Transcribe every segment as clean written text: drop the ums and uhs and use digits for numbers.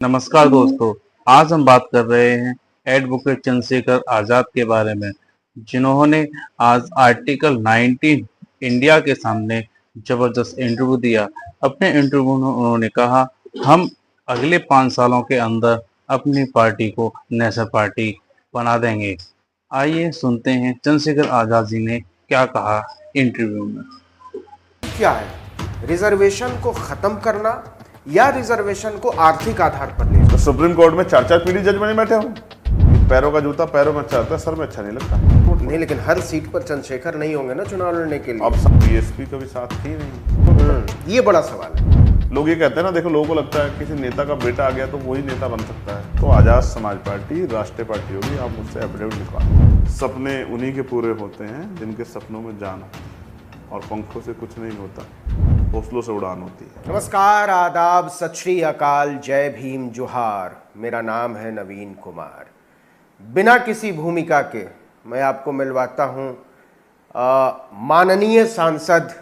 नमस्कार दोस्तों। आज हम बात कर रहे हैं एडवोकेट चंद्रशेखर आजाद के बारे में, जिन्होंने आज आर्टिकल 19 इंडिया के सामने जबरदस्त इंटरव्यू दिया। अपने इंटरव्यू में उन्होंने कहा, हम अगले 5 सालों के अंदर अपनी पार्टी को नेशनल पार्टी बना देंगे। आइए सुनते हैं चंद्रशेखर आजाद जी ने क्या कहा इंटरव्यू में। क्या है रिजर्वेशन को खत्म करना या रिजर्वेशन को आर्थिक आधार पर लेना? तो सुप्रीम कोर्ट में 4-4 पीढ़ी जज बने बैठे हूँ। पैरों का जूता पैरों में अच्छा आता है, सर में अच्छा नहीं लगता। नहीं, लेकिन हर सीट पर चंद्रशेखर नहीं होंगे ना चुनाव लड़ने के लिए। अब बीएसपी का भी साथ ही नहीं। ये बड़ा सवाल है। लोग ये कहते हैं ना, देखो लोगों को लगता है किसी नेता का बेटा आ गया तो वही नेता बन सकता है। तो आजाद समाज पार्टी राष्ट्रीय पार्टी होगी। आप मुझसे एफिडेविट लिखवा। सपने उन्हीं के पूरे होते हैं जिनके सपनों में जान होती है, और पंखों से कुछ नहीं होता, हौसलों से उड़ान होती है। नमस्कार, आदाब, सत श्री अकाल, जय भीम, जोहार। मेरा नाम है नवीन कुमार। बिना किसी भूमिका के मैं आपको मिलवाता हूँ माननीय सांसद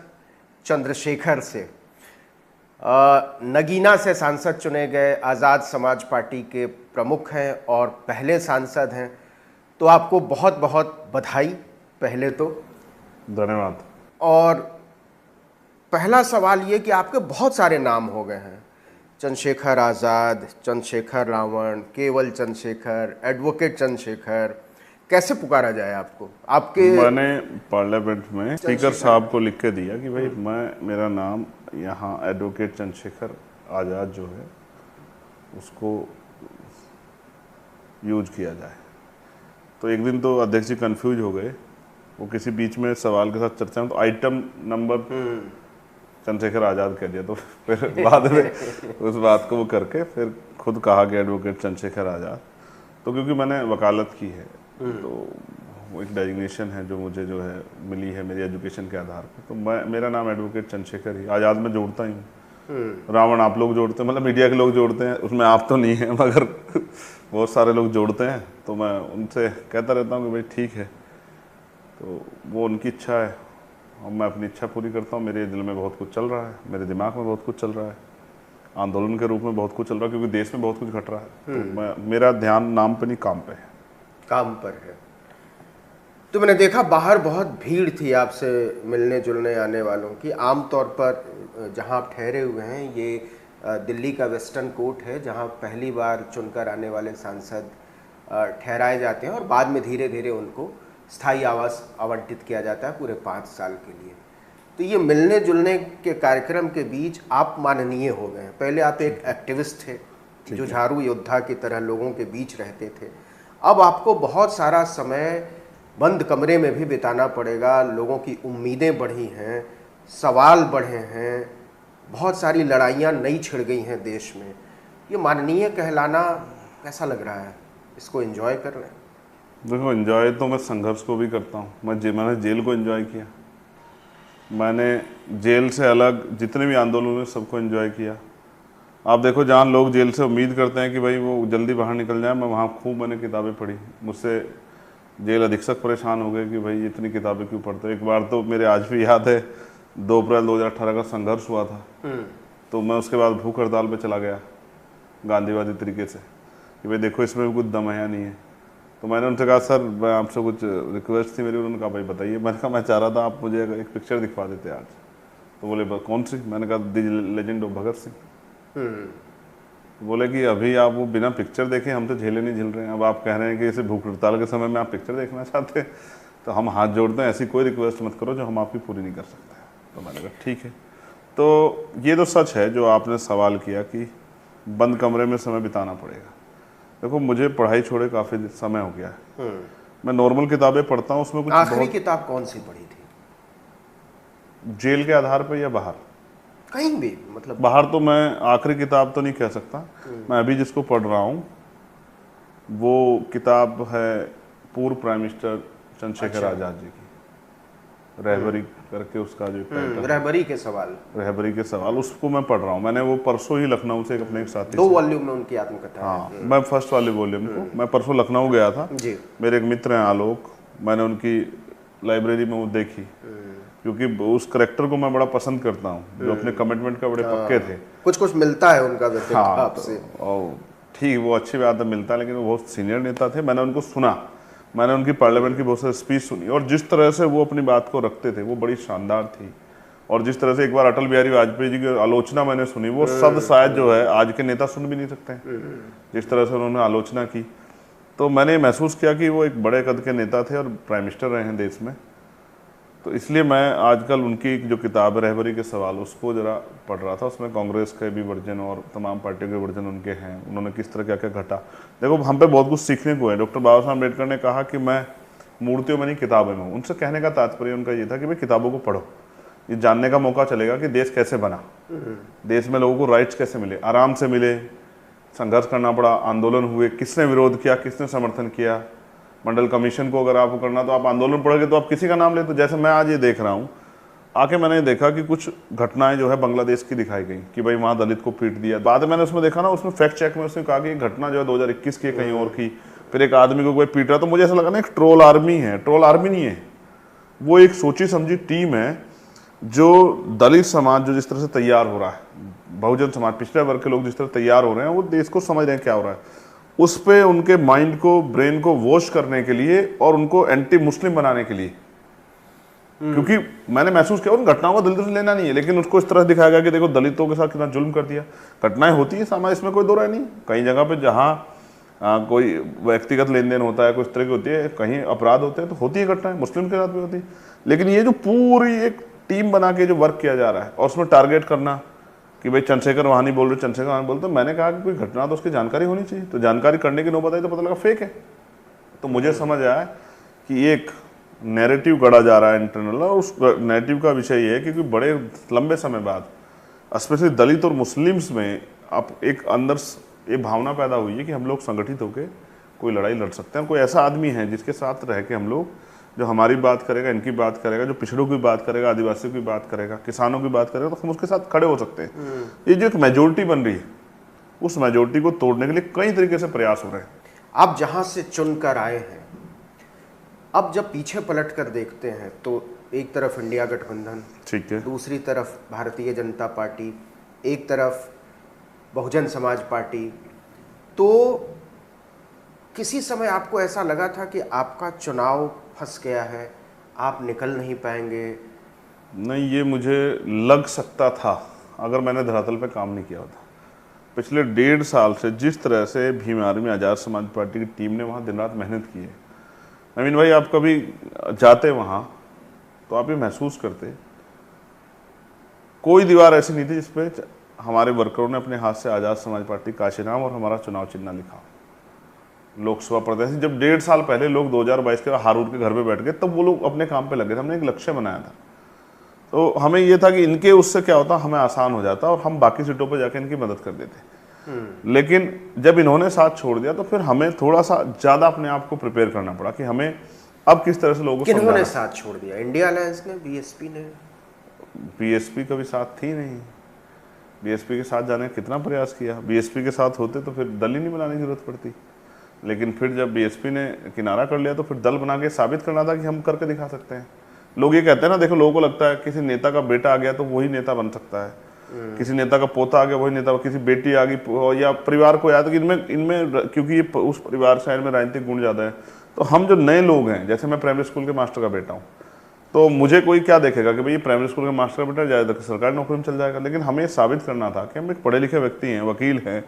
चंद्रशेखर से। नगीना से सांसद चुने गए, आज़ाद समाज पार्टी के प्रमुख हैं और पहले सांसद हैं, तो आपको बहुत बहुत बधाई पहले तो। धन्यवाद। और पहला सवाल ये कि आपके बहुत सारे नाम हो गए हैं, चंद्रशेखर आज़ाद, चंद्रशेखर रावण, केवल चंद्रशेखर, एडवोकेट चंद्रशेखर, कैसे पुकारा जाए आपको? आपके मैंने पार्लियामेंट में स्पीकर साहब को लिख के दिया कि भाई मेरा नाम यहाँ एडवोकेट चंद्रशेखर आज़ाद जो है उसको यूज किया जाए। तो एक दिन तो अध्यक्ष जी कंफ्यूज हो गए, वो किसी बीच में सवाल के साथ चर्चा में तो आइटम नंबर चंद्रशेखर आज़ाद कह दिया। तो फिर बाद में उस बात को वो करके फिर खुद कहा कि एडवोकेट चंद्रशेखर आज़ाद। तो क्योंकि मैंने वकालत की है तो वो एक डेजिग्नेशन है जो मुझे जो है मिली है मेरी एजुकेशन के आधार पर। तो मेरा नाम एडवोकेट चंद्रशेखर ही, आज़ाद में जोड़ता ही हूँ। रावण आप लोग जोड़ते हैं, मतलब मीडिया के लोग जोड़ते हैं, उसमें आप तो नहीं हैं मगर बहुत सारे लोग जोड़ते हैं। तो मैं उनसे कहता रहता हूँ कि भाई ठीक है, तो वो उनकी इच्छा है और मैं अपनी इच्छा पूरी करता हूँ। मेरे दिल में बहुत कुछ चल रहा है, मेरे दिमाग में बहुत कुछ चल रहा है, आंदोलन के रूप में बहुत कुछ चल रहा है, क्योंकि देश में बहुत कुछ घट रहा है। तो मेरा ध्यान नाम पे नहीं काम पे है। काम पर है। तो मैंने देखा बाहर बहुत भीड़ थी आपसे मिलने जुलने आने वालों की। आमतौर पर जहां आप ठहरे हुए हैं ये दिल्ली का वेस्टर्न कोर्ट है, जहां पहली बार चुनकर आने वाले सांसद ठहराए जाते हैं और बाद में धीरे धीरे उनको स्थायी आवास आवंटित किया जाता है पूरे 5 साल के लिए। तो ये मिलने जुलने के कार्यक्रम के बीच आप माननीय हो गए हैं। पहले आप एक एक्टिविस्ट थे, जुझारू योद्धा की तरह लोगों के बीच रहते थे। अब आपको बहुत सारा समय बंद कमरे में भी बिताना पड़ेगा। लोगों की उम्मीदें बढ़ी हैं, सवाल बढ़े हैं, बहुत सारी लड़ाइयाँ नई छिड़ गई हैं देश में। ये माननीय कहलाना कैसा लग रहा है? इसको एंजॉय कर रहे हैं? देखो, एंजॉय तो मैं संघर्ष को भी करता हूँ। मैंने जेल को एंजॉय किया, मैंने जेल से अलग जितने भी आंदोलन हैं सबको एंजॉय किया। आप देखो, जहाँ लोग जेल से उम्मीद करते हैं कि भाई वो जल्दी बाहर निकल जाए, मैं वहाँ खूब मैंने किताबें पढ़ी। मुझसे जेल अधीक्षक परेशान हो गए कि भाई इतनी किताबें क्यों पढ़ते हो। एक बार तो मेरे आज भी याद है, 2 अप्रैल 2018 का संघर्ष हुआ था, तो मैं उसके बाद भूख हड़ताल पर चला गया गांधीवादी तरीके से कि भाई देखो इसमें भी कुछ दम है या नहीं है। तो मैंने उनसे कहा, सर मैं आपसे कुछ रिक्वेस्ट थी मेरी। उन्होंने कहा भाई बताइए। मैंने कहा मैं चाह रहा था आप मुझे एक पिक्चर दिखवा देते आज। तो बोले कौन सी? मैंने कहा the legend of Bhagat Singh. बोले कि अभी आप वो बिना पिक्चर देखे हम तो झेले नहीं झेल रहे हैं, अब आप कह रहे हैं कि इसे भूख हड़ताल के समय में आप पिक्चर देखना चाहते हैं, तो हम हाथ जोड़ते हैं, ऐसी कोई रिक्वेस्ट मत करो जो हम आपकी पूरी नहीं कर सकते। तो मैंने कहा ठीक है। तो ये तो सच है जो आपने सवाल किया कि बंद कमरे में समय बिताना पड़ेगा। देखो, मुझे पढ़ाई छोड़े काफ़ी समय हो गया है। मैं नॉर्मल किताबें पढ़ता हूँ, उसमें कुछ आखिरी किताब कौन सी पढ़ी थी? जेल के आधार पर या बाहर? कहीं भी, मतलब बाहर तो मैं आखिरी किताब तो नहीं कह सकता। मैं अभी जिसको पढ़ रहा हूँ वो किताब है पूर्व प्राइम मिनिस्टर चंद्रशेखर आज़ाद जी की, रहबरी करके उसका जो टाइटल, रहबरी के सवाल। रहबरी के सवाल, उसको मैं पढ़ रहा हूँ। मैंने वो परसों ही लखनऊ से अपने एक साथी 2 वॉल्यूम में उनकी आत्मकथा। हाँ, मैं फर्स्ट वाले वॉल्यूम को मैं परसों लखनऊ गया था जी। मेरे एक मित्र हैं आलोक, मैंने उनकी लाइब्रेरी में वो देखी, क्योंकि उस करेक्टर को मैं बड़ा पसंद करता हूँ जो अपने कमिटमेंट का बड़े पक्के थे। कुछ कुछ मिलता है उनका व्यक्तित्व हाँ, आपसे। और ठीक, वो अच्छी बात है, मिलता है, लेकिन वो बहुत सीनियर नेता थे। मैंने उनको सुना, मैंने उनकी पार्लियामेंट की बहुत सारी स्पीच सुनी, और जिस तरह से वो अपनी बात को रखते थे वो बड़ी शानदार थी। और जिस तरह से एक बार अटल बिहारी वाजपेयी जी की आलोचना मैंने सुनी, वो शब्द शायद जो है आज के नेता सुन भी नहीं सकते हैं, जिस तरह से उन्होंने आलोचना की। तो मैंने महसूस किया कि वो एक बड़े कद के नेता थे और प्राइम मिनिस्टर रहे हैं देश में। तो इसलिए मैं आजकल उनकी जो किताब है रहबरी के सवाल, उसको जरा पढ़ रहा था। उसमें कांग्रेस के भी वर्जन और तमाम पार्टियों के वर्जन उनके हैं, उन्होंने किस तरह क्या क्या घटा। देखो, हम पे बहुत कुछ सीखने को है। डॉक्टर बाबा साहब अम्बेडकर ने कहा कि मैं मूर्तियों में नहीं किताबों में हूँ। उनसे कहने का तात्पर्य उनका ये था कि भाई किताबों को पढ़ो, ये जानने का मौका चलेगा कि देश कैसे बना, देश में लोगों को राइट्स कैसे मिले, आराम से मिले, संघर्ष करना पड़ा, आंदोलन हुए, किसने विरोध किया, किसने समर्थन किया। मंडल कमीशन को अगर आपको करना तो आप आंदोलन पढ़ोगे तो आप किसी का नाम ले। तो जैसे मैं आज ये देख रहा हूँ, आके मैंने देखा कि कुछ घटनाएं जो है बांग्लादेश की दिखाई गई कि भाई वहाँ दलित को पीट दिया। बाद में मैंने उसमें देखा ना, उसमें फैक्ट चेक में उसने कहा कि घटना जो है 2021 की कहीं और की, फिर एक आदमी को कोई पीट रहा। तो मुझे ऐसा लगा ना, एक ट्रोल आर्मी है। ट्रोल आर्मी नहीं है, वो एक सोची समझी टीम है, जो दलित समाज जो जिस तरह से तैयार हो रहा है, बहुजन समाज, पिछड़े वर्ग के लोग जिस तरह तैयार हो रहे हैं, वो देश को समझ रहे हैं क्या हो रहा है, उस पे उनके माइंड को, ब्रेन को वॉश करने के लिए और उनको एंटी मुस्लिम बनाने के लिए। क्योंकि मैंने महसूस किया उन घटनाओं को दिल से लेना नहीं है, लेकिन उसको इस तरह दिखाया गया कि देखो दलितों के साथ कितना जुल्म कर दिया। घटनाएं होती है समाज, इसमें कोई दो राय नहीं। कई जगह पे जहाँ कोई व्यक्तिगत लेन देन होता है, कुछ तरह की होती है, कहीं अपराध होते हैं, तो होती है घटनाएं, मुस्लिम के साथ भी होती है। लेकिन ये जो पूरी एक टीम बना के जो वर्क किया जा रहा है और उसमें टारगेट करना कि भाई चंद्रशेखर वहाँ नहीं बोल रहे, चंद्रशेखर वहाँ बोल, तो मैंने कहा कि कोई घटना तो उसकी जानकारी होनी चाहिए। तो जानकारी करने की नौबत आई तो पता लगा फेक है। तो मुझे समझ आया कि एक नैरेटिव गढ़ा जा रहा है इंटरनल, और उस नैरेटिव का विषय ये है कि बड़े लंबे समय बाद स्पेशली दलित और मुस्लिम्स में अब एक अंदर ये भावना पैदा हुई है कि हम लोग संगठित होकर कोई लड़ाई लड़ सकते हैं। कोई ऐसा आदमी है जिसके साथ रह के हम लोग, जो हमारी बात करेगा, इनकी बात करेगा, जो पिछड़ों की बात करेगा, आदिवासियों की बात करेगा, किसानों की बात करेगा, तो हम उसके साथ खड़े हो सकते हैं। ये जो एक मेजोरिटी बन रही है, उस मेजोरिटी को तोड़ने के लिए कई तरीके से प्रयास हो रहे हैं। आप जहां से चुनकर आए हैं, अब जब पीछे पलट कर देखते हैं तो एक तरफ इंडिया गठबंधन, ठीक है, दूसरी तरफ भारतीय जनता पार्टी, एक तरफ बहुजन समाज पार्टी, तो किसी समय आपको ऐसा लगा था कि आपका चुनाव फंस गया है, आप निकल नहीं पाएंगे? नहीं, ये मुझे लग सकता था अगर मैंने धरातल पे काम नहीं किया होता। पिछले 1.5 साल से जिस तरह से भीम आर्मी आज़ाद समाज पार्टी की टीम ने वहाँ दिन रात मेहनत की है, नवीन भाई, आप कभी जाते वहाँ तो आप ये महसूस करते, कोई दीवार ऐसी नहीं थी जिसपे हमारे वर्करों ने अपने हाथ से आज़ाद समाज पार्टी काशीराम और हमारा चुनाव चिन्ह लिखा। लोकसभा प्रत्याशी जब 1.5 साल पहले लोग 2022 के हारून के घर पे बैठ गए, तब वो लोग अपने काम पे लगे थे। हमने एक लक्ष्य बनाया था, तो हमें ये था कि इनके उससे क्या होता, हमें आसान हो जाता और हम बाकी सीटों पर जाके इनकी मदद कर देते। लेकिन जब इन्होंने साथ छोड़ दिया तो फिर हमें थोड़ा सा ज़्यादा अपने आप को प्रिपेयर करना पड़ा कि हमें अब किस तरह से लोगों को किन्होंने साथ छोड़ दिया? इंडिया अलायंस ने, बीएसपी ने? बीएसपी कभी साथ थी नहीं। बीएसपी के साथ जाने का कितना प्रयास किया, बीएसपी के साथ होते तो फिर दल ही नहीं बनाने की जरूरत पड़ती। लेकिन फिर जब बीएसपी ने किनारा कर लिया तो फिर दल बना के साबित करना था कि हम करके दिखा सकते हैं। लोग ये कहते हैं ना, देखो, लोगों को लगता है किसी नेता का बेटा आ गया तो वही नेता बन सकता है, किसी नेता का पोता आ गया वही नेता, किसी बेटी आ गई या परिवार को आया तो इनमें क्योंकि ये उस परिवार शहर में राजनीतिक गुण ज़्यादा है। तो हम जो नए लोग हैं, जैसे मैं प्राइमरी स्कूल के मास्टर का बेटा हूँ, तो मुझे कोई क्या देखेगा कि भाई ये प्राइमरी स्कूल के मास्टर का बेटा जाएगा तो सरकारी नौकरी में चल जाएगा। लेकिन हमें साबित करना था कि हम एक पढ़े लिखे व्यक्ति हैं, वकील हैं,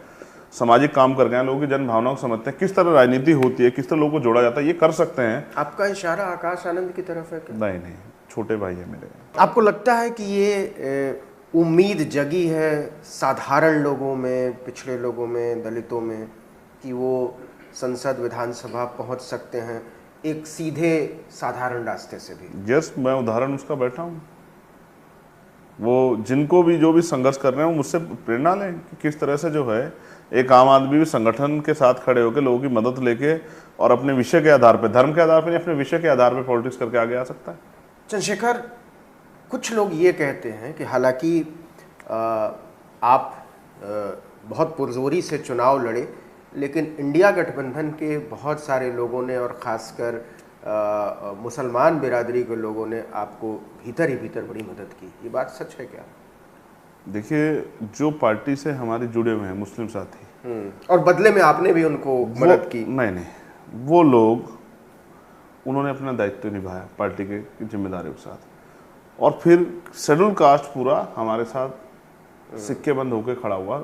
सामाजिक काम कर गए हैं, लोगों की जन भावनाओं को समझते हैं, किस तरह राजनीति होती है, किस तरह लोगों को जोड़ा जाता है, ये कर सकते हैं। आपका इशारा आकाश आनंद की तरफ है क्या? नहीं, छोटे भाई है मेरे। आपको लगता है कि ये उम्मीद जगी है साधारण लोगों में, पिछड़े लोगों में, दलितों में, कि वो संसद विधानसभा पहुंच सकते हैं एक सीधे साधारण रास्ते से भी? यस, मैं उदाहरण उसका बैठा हूँ। वो जिनको भी जो भी संघर्ष कर रहे हैं, वो मुझसे प्रेरणा लें कि किस तरह से जो है एक आम आदमी भी संगठन के साथ खड़े होकर लोगों की मदद लेके और अपने विषय के आधार पर, धर्म के आधार पर नहीं, अपने विषय के आधार पर पॉलिटिक्स करके आगे आ सकता है। चंद्रशेखर, कुछ लोग ये कहते हैं कि हालांकि आप बहुत पुरजोरी से चुनाव लड़े, लेकिन इंडिया गठबंधन के बहुत सारे लोगों ने और ख़ासकर मुसलमान बिरादरी के लोगों ने आपको भीतर ही भीतर बड़ी मदद की। ये बात सच है क्या? देखिए, जो पार्टी से हमारे जुड़े हुए हैं मुस्लिम साथी, और बदले में आपने भी उनको मदद की। नहीं, वो लोग, उन्होंने अपना दायित्व निभाया पार्टी के जिम्मेदारियों के साथ, और फिर शेड्यूल कास्ट पूरा हमारे साथ सिक्के बंद होकर खड़ा हुआ,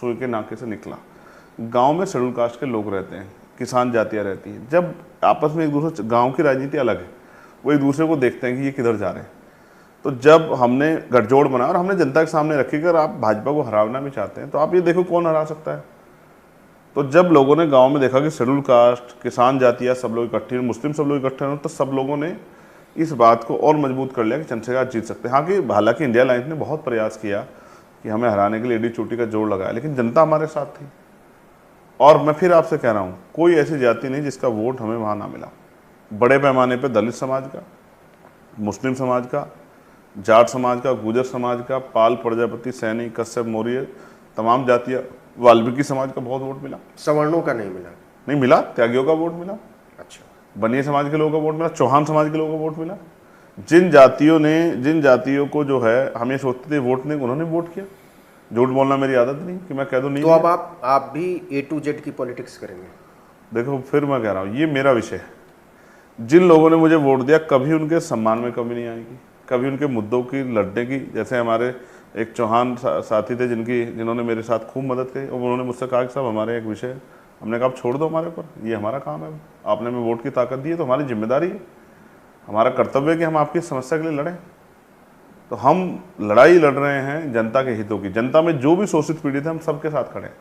सुई के नाके से निकला। गांव में शेड्यूल कास्ट के लोग रहते हैं, किसान जातियाँ रहती हैं, जब आपस में एक दूसरे, गांव की राजनीति अलग है, वो एक दूसरे को देखते हैं कि ये किधर जा रहे हैं। तो जब हमने गठजोड़ बनाया और हमने जनता के सामने रखी कि अगर आप भाजपा को हराना भी चाहते हैं तो आप ये देखो कौन हरा सकता है। तो जब लोगों ने गांव में देखा कि शेड्यूल कास्ट, किसान जातियाँ सब लोग इकट्ठे, मुस्लिम सब लोग इकट्ठे हैं, तो सब लोगों ने इस बात को और मजबूत कर लिया कि चंद्रशेखर जीत सकते हैं। हाँ कि हालांकि इंडिया अलायंस ने बहुत प्रयास किया कि हमें हराने के लिए एडी चोटी का जोड़ लगाया, लेकिन जनता हमारे साथ थी। और मैं फिर आपसे कह रहा हूँ, कोई ऐसी जाति नहीं जिसका वोट हमें वहाँ ना मिला। बड़े पैमाने पर दलित समाज का, मुस्लिम समाज का, जाट समाज का, गुजर समाज का, पाल, प्रजापति, सैनी, कश्यप, मौर्य, तमाम जातियाँ, वाल्मीकि समाज का बहुत वोट मिला। सवर्णों का नहीं मिला? नहीं मिला, त्यागियों का वोट मिला, अच्छा, बनिया समाज के लोगों का वोट मिला, चौहान समाज के लोगों का वोट मिला। जिन जातियों को जो है हम ये सोचते थे वोट नहीं, उन्होंने वोट किया। झूठ बोलना मेरी आदत नहीं कि मैं कह दूं नहीं। तो अब आप भी A to Z की पॉलिटिक्स करेंगे? देखो फिर मैं कह रहा हूँ, ये मेरा विषय है। जिन लोगों ने मुझे वोट दिया, कभी उनके सम्मान में कमी नहीं आएगी, कभी उनके मुद्दों की लड़ने की। जैसे हमारे एक चौहान साथी थे जिन्होंने मेरे साथ खूब मदद की, और उन्होंने मुझसे कहा कि साहब हमारे एक विषय है। हमने कहा आप छोड़ दो हमारे ऊपर, ये हमारा काम है, आपने हमें वोट की ताकत दी है तो हमारी जिम्मेदारी है, हमारा कर्तव्य है कि हम आपकी समस्या के लिए लड़ें। तो हम लड़ाई लड़ रहे हैं जनता के हितों की। जनता में जो भी शोषित पीड़ित है हम सबके साथ खड़े हैं।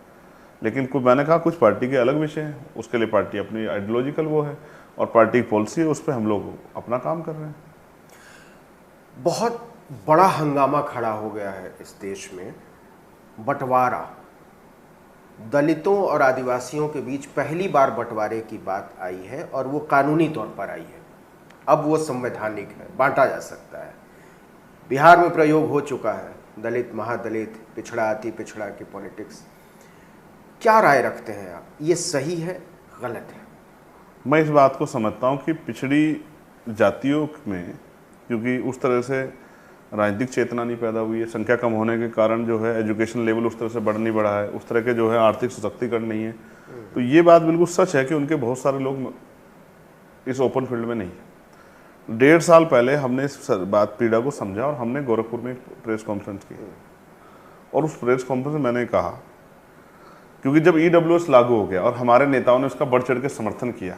लेकिन मैंने कहा कुछ पार्टी के अलग विषय हैं, उसके लिए पार्टी अपनी आइडियोलॉजिकल वो है और पार्टी की पॉलिसी है, उस पर हम लोग अपना काम कर रहे हैं। बहुत बड़ा हंगामा खड़ा हो गया है इस देश में। बंटवारा, दलितों और आदिवासियों के बीच पहली बार बंटवारे की बात आई है और वो कानूनी तौर पर आई है। अब वो संवैधानिक है, बांटा जा सकता है। बिहार में प्रयोग हो चुका है, दलित, महादलित, पिछड़ा, अति पिछड़ा की पॉलिटिक्स। क्या राय रखते हैं आप, ये सही है, गलत है? मैं इस बात को समझता हूँ कि पिछड़ी जातियों में, क्योंकि उस तरह से राजनीतिक चेतना नहीं पैदा हुई है, संख्या कम होने के कारण जो है एजुकेशन लेवल उस तरह से नहीं बढ़ा है, उस तरह के जो है आर्थिक सशक्तिकरण नहीं है, तो ये बात बिल्कुल सच है कि उनके बहुत सारे लोग इस ओपन फील्ड में नहीं है। 1.5 साल पहले हमने इस बात पीड़ा को समझा और हमने गोरखपुर में प्रेस कॉन्फ्रेंस की, और उस प्रेस कॉन्फ्रेंस में मैंने कहा, क्योंकि जब EWS लागू हो गया और हमारे नेताओं ने उसका बढ़ चढ़ के समर्थन किया,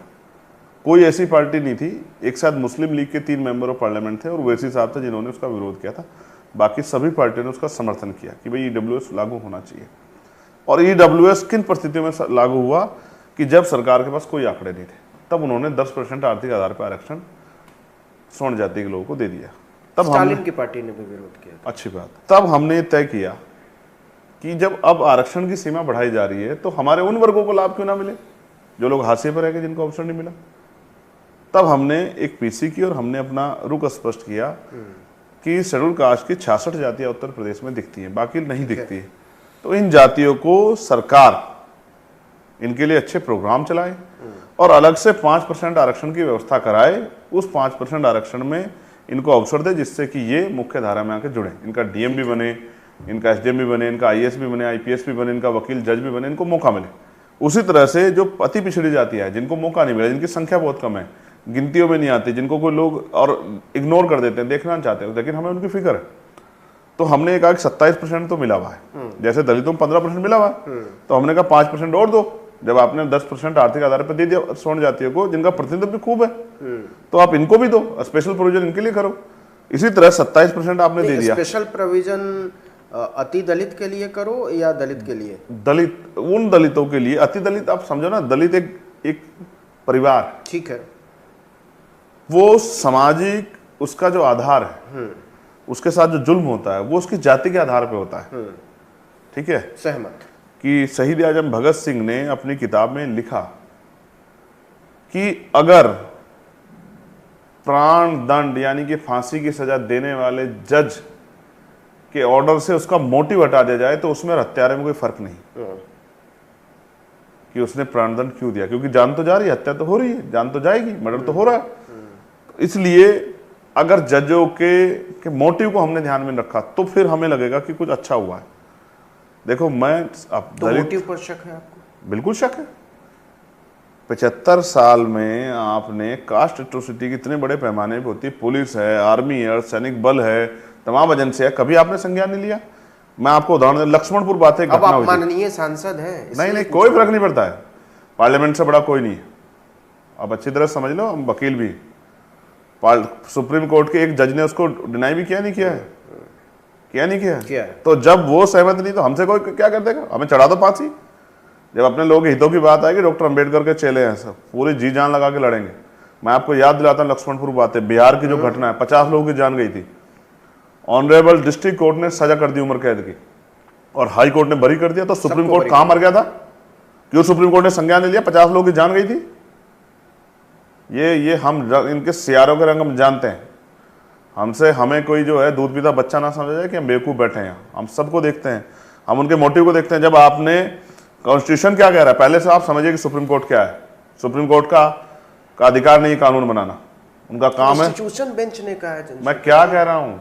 कोई ऐसी पार्टी नहीं थी, एक साथ मुस्लिम लीग के 3 मेंबर ऑफ पार्लियामेंट थे और वैसी साहब थे जिन्होंने उसका विरोध किया था, बाकी सभी पार्टियों ने उसका समर्थन किया कि भाई EWS लागू होना चाहिए। और EWS किन परिस्थितियों में लागू हुआ कि जब सरकार के पास कोई आंकड़े नहीं थे, तब उन्होंने 10% आर्थिक आधार पर आरक्षण स्वर्ण जाति के लोगों को दे दिया। तब स्टालिन की पार्टी ने भी विरोध किया। अच्छी बात। तब हमने तय किया कि जब अब आरक्षण की सीमा बढ़ाई जा रही है तो हमारे उन वर्गों को लाभ क्यों ना मिले जो लोग हाशिए पर रह गए, जिनको अवसर नहीं मिला। तब हमने एक पीसी की और हमने अपना रुख स्पष्ट किया कि शेड्यूल कास्ट की 66 जातियां उत्तर प्रदेश में दिखती हैं, बाकी नहीं दिखती है। तो इन जातियों को सरकार इनके लिए अच्छे प्रोग्राम चलाए और अलग से 5% आरक्षण की व्यवस्था कराए। उस 5% आरक्षण में इनको अवसर दे जिससे कि ये मुख्य धारा में आके जुड़े, इनका डीएम भी बने, इनका एसडीएम भी बने, इनका आईएएस भी बने, आईपीएस भी बने, इनका वकील जज भी बने, इनको मौका मिले। उसी तरह से जो अति पिछड़ी जाति है, जिनको मौका नहीं मिला, जिनकी संख्या बहुत कम है, गिनतियों में नहीं आती, जिनको कोई लोग और इग्नोर कर देते हैं, देखना चाहते हैं, लेकिन हमें उनकी फिक्र है। तो हमने कहा कि 27% तो मिला हुआ है, जैसे दलितों को 15% मिला हुआ है, तो हमने कहा 5% और दो। जब आपने 10% आर्थिक आधार पर दे दिया स्वर्ण जातियों को, जिनका प्रतिनिधित्व भी खूब है, तो आप इनको भी दो, स्पेशल प्रोविजन इनके लिए करो। इसी तरह 27% आपने दे दिया। स्पेशल प्रोविजन अति दलित के लिए करो या दलित के लिए? दलित, उन दलितों के लिए। अति दलित आप समझो ना, दलित एक परिवार, ठीक है, वो सामाजिक उसका जो आधार है, उसके साथ जो जुल्म होता है वो उसकी जाति के आधार पे होता है। ठीक है, सहमत। कि शहीद आजम भगत सिंह ने अपनी किताब में लिखा कि अगर प्राण दंड यानी कि फांसी की सजा देने वाले जज के ऑर्डर से उसका मोटिव हटा दिया जाए तो उसमें हत्यारे में कोई फर्क नहीं कि उसने प्राणदंड क्यों दिया, क्योंकि जान तो जा रही है, हत्या तो हो रही है, जान तो जाएगी, मर्डर तो हो रहा है। तो इसलिए अगर जजों के मोटिव को हमने ध्यान में रखा तो फिर हमें लगेगा कि कुछ अच्छा हुआ है। देखो मैं अब तो दलित, मोटिव पर शक है आपको? बिल्कुल शक है। 75 साल में आपने कास्ट एट्रोसिटी की इतने बड़े पैमाने पे होती है, पुलिस है, आर्मी है, सैनिक बल है, तमाम एजेंसी है, कभी आपने संज्ञान नहीं लिया? मैं आपको उदाहरण दे, लक्ष्मणपुर बात है, अब घटना आप हुई थी। माननीय सांसद हैं, नहीं नहीं, कोई फर्क नहीं पड़ता है, पार्लियामेंट से बड़ा कोई नहीं है। आप अच्छी तरह समझ लो, हम वकील भी, सुप्रीम कोर्ट के एक जज ने उसको डिनाई भी किया नहीं किया है, किया नहीं किया किया है। तो जब वो सहमत नहीं तो हमसे कोई क्या कर देगा? हमें चढ़ा दो फांसी। जब अपने लोगों के हितों की बात आएगी, डॉक्टर अंबेडकर के चेले हैं सब, पूरी जी जान लगा के लड़ेंगे। मैं आपको याद दिलाता हूँ लक्ष्मणपुर बातें, बिहार की जो घटना है, 50 लोगों की जान गई थी, ऑनरेबल डिस्ट्रिक्ट कोर्ट ने सजा कर दी उम्र कैद की, और हाई कोर्ट ने बरी कर दिया। तो सुप्रीम कोर्ट कहां मर गया था? क्यों सुप्रीम कोर्ट ने संज्ञान नहीं लिया? 50 लोगों की जान गई थी। ये हम इनके सियारों के रंग हम जानते हैं। हमें कोई जो है दूध पीता बच्चा ना समझ जाए कि हम बेवकूफ बैठे हैं। हम सबको देखते हैं, हम उनके मोटिव को देखते हैं। जब आपने कॉन्स्टिट्यूशन क्या कह रहा है, पहले से आप समझिए कि सुप्रीम कोर्ट क्या है। सुप्रीम कोर्ट का अधिकार नहीं कानून बनाना, उनका काम है। कॉन्स्टिट्यूशन बेंच ने कहा है। मैं क्या कह रहा हूं,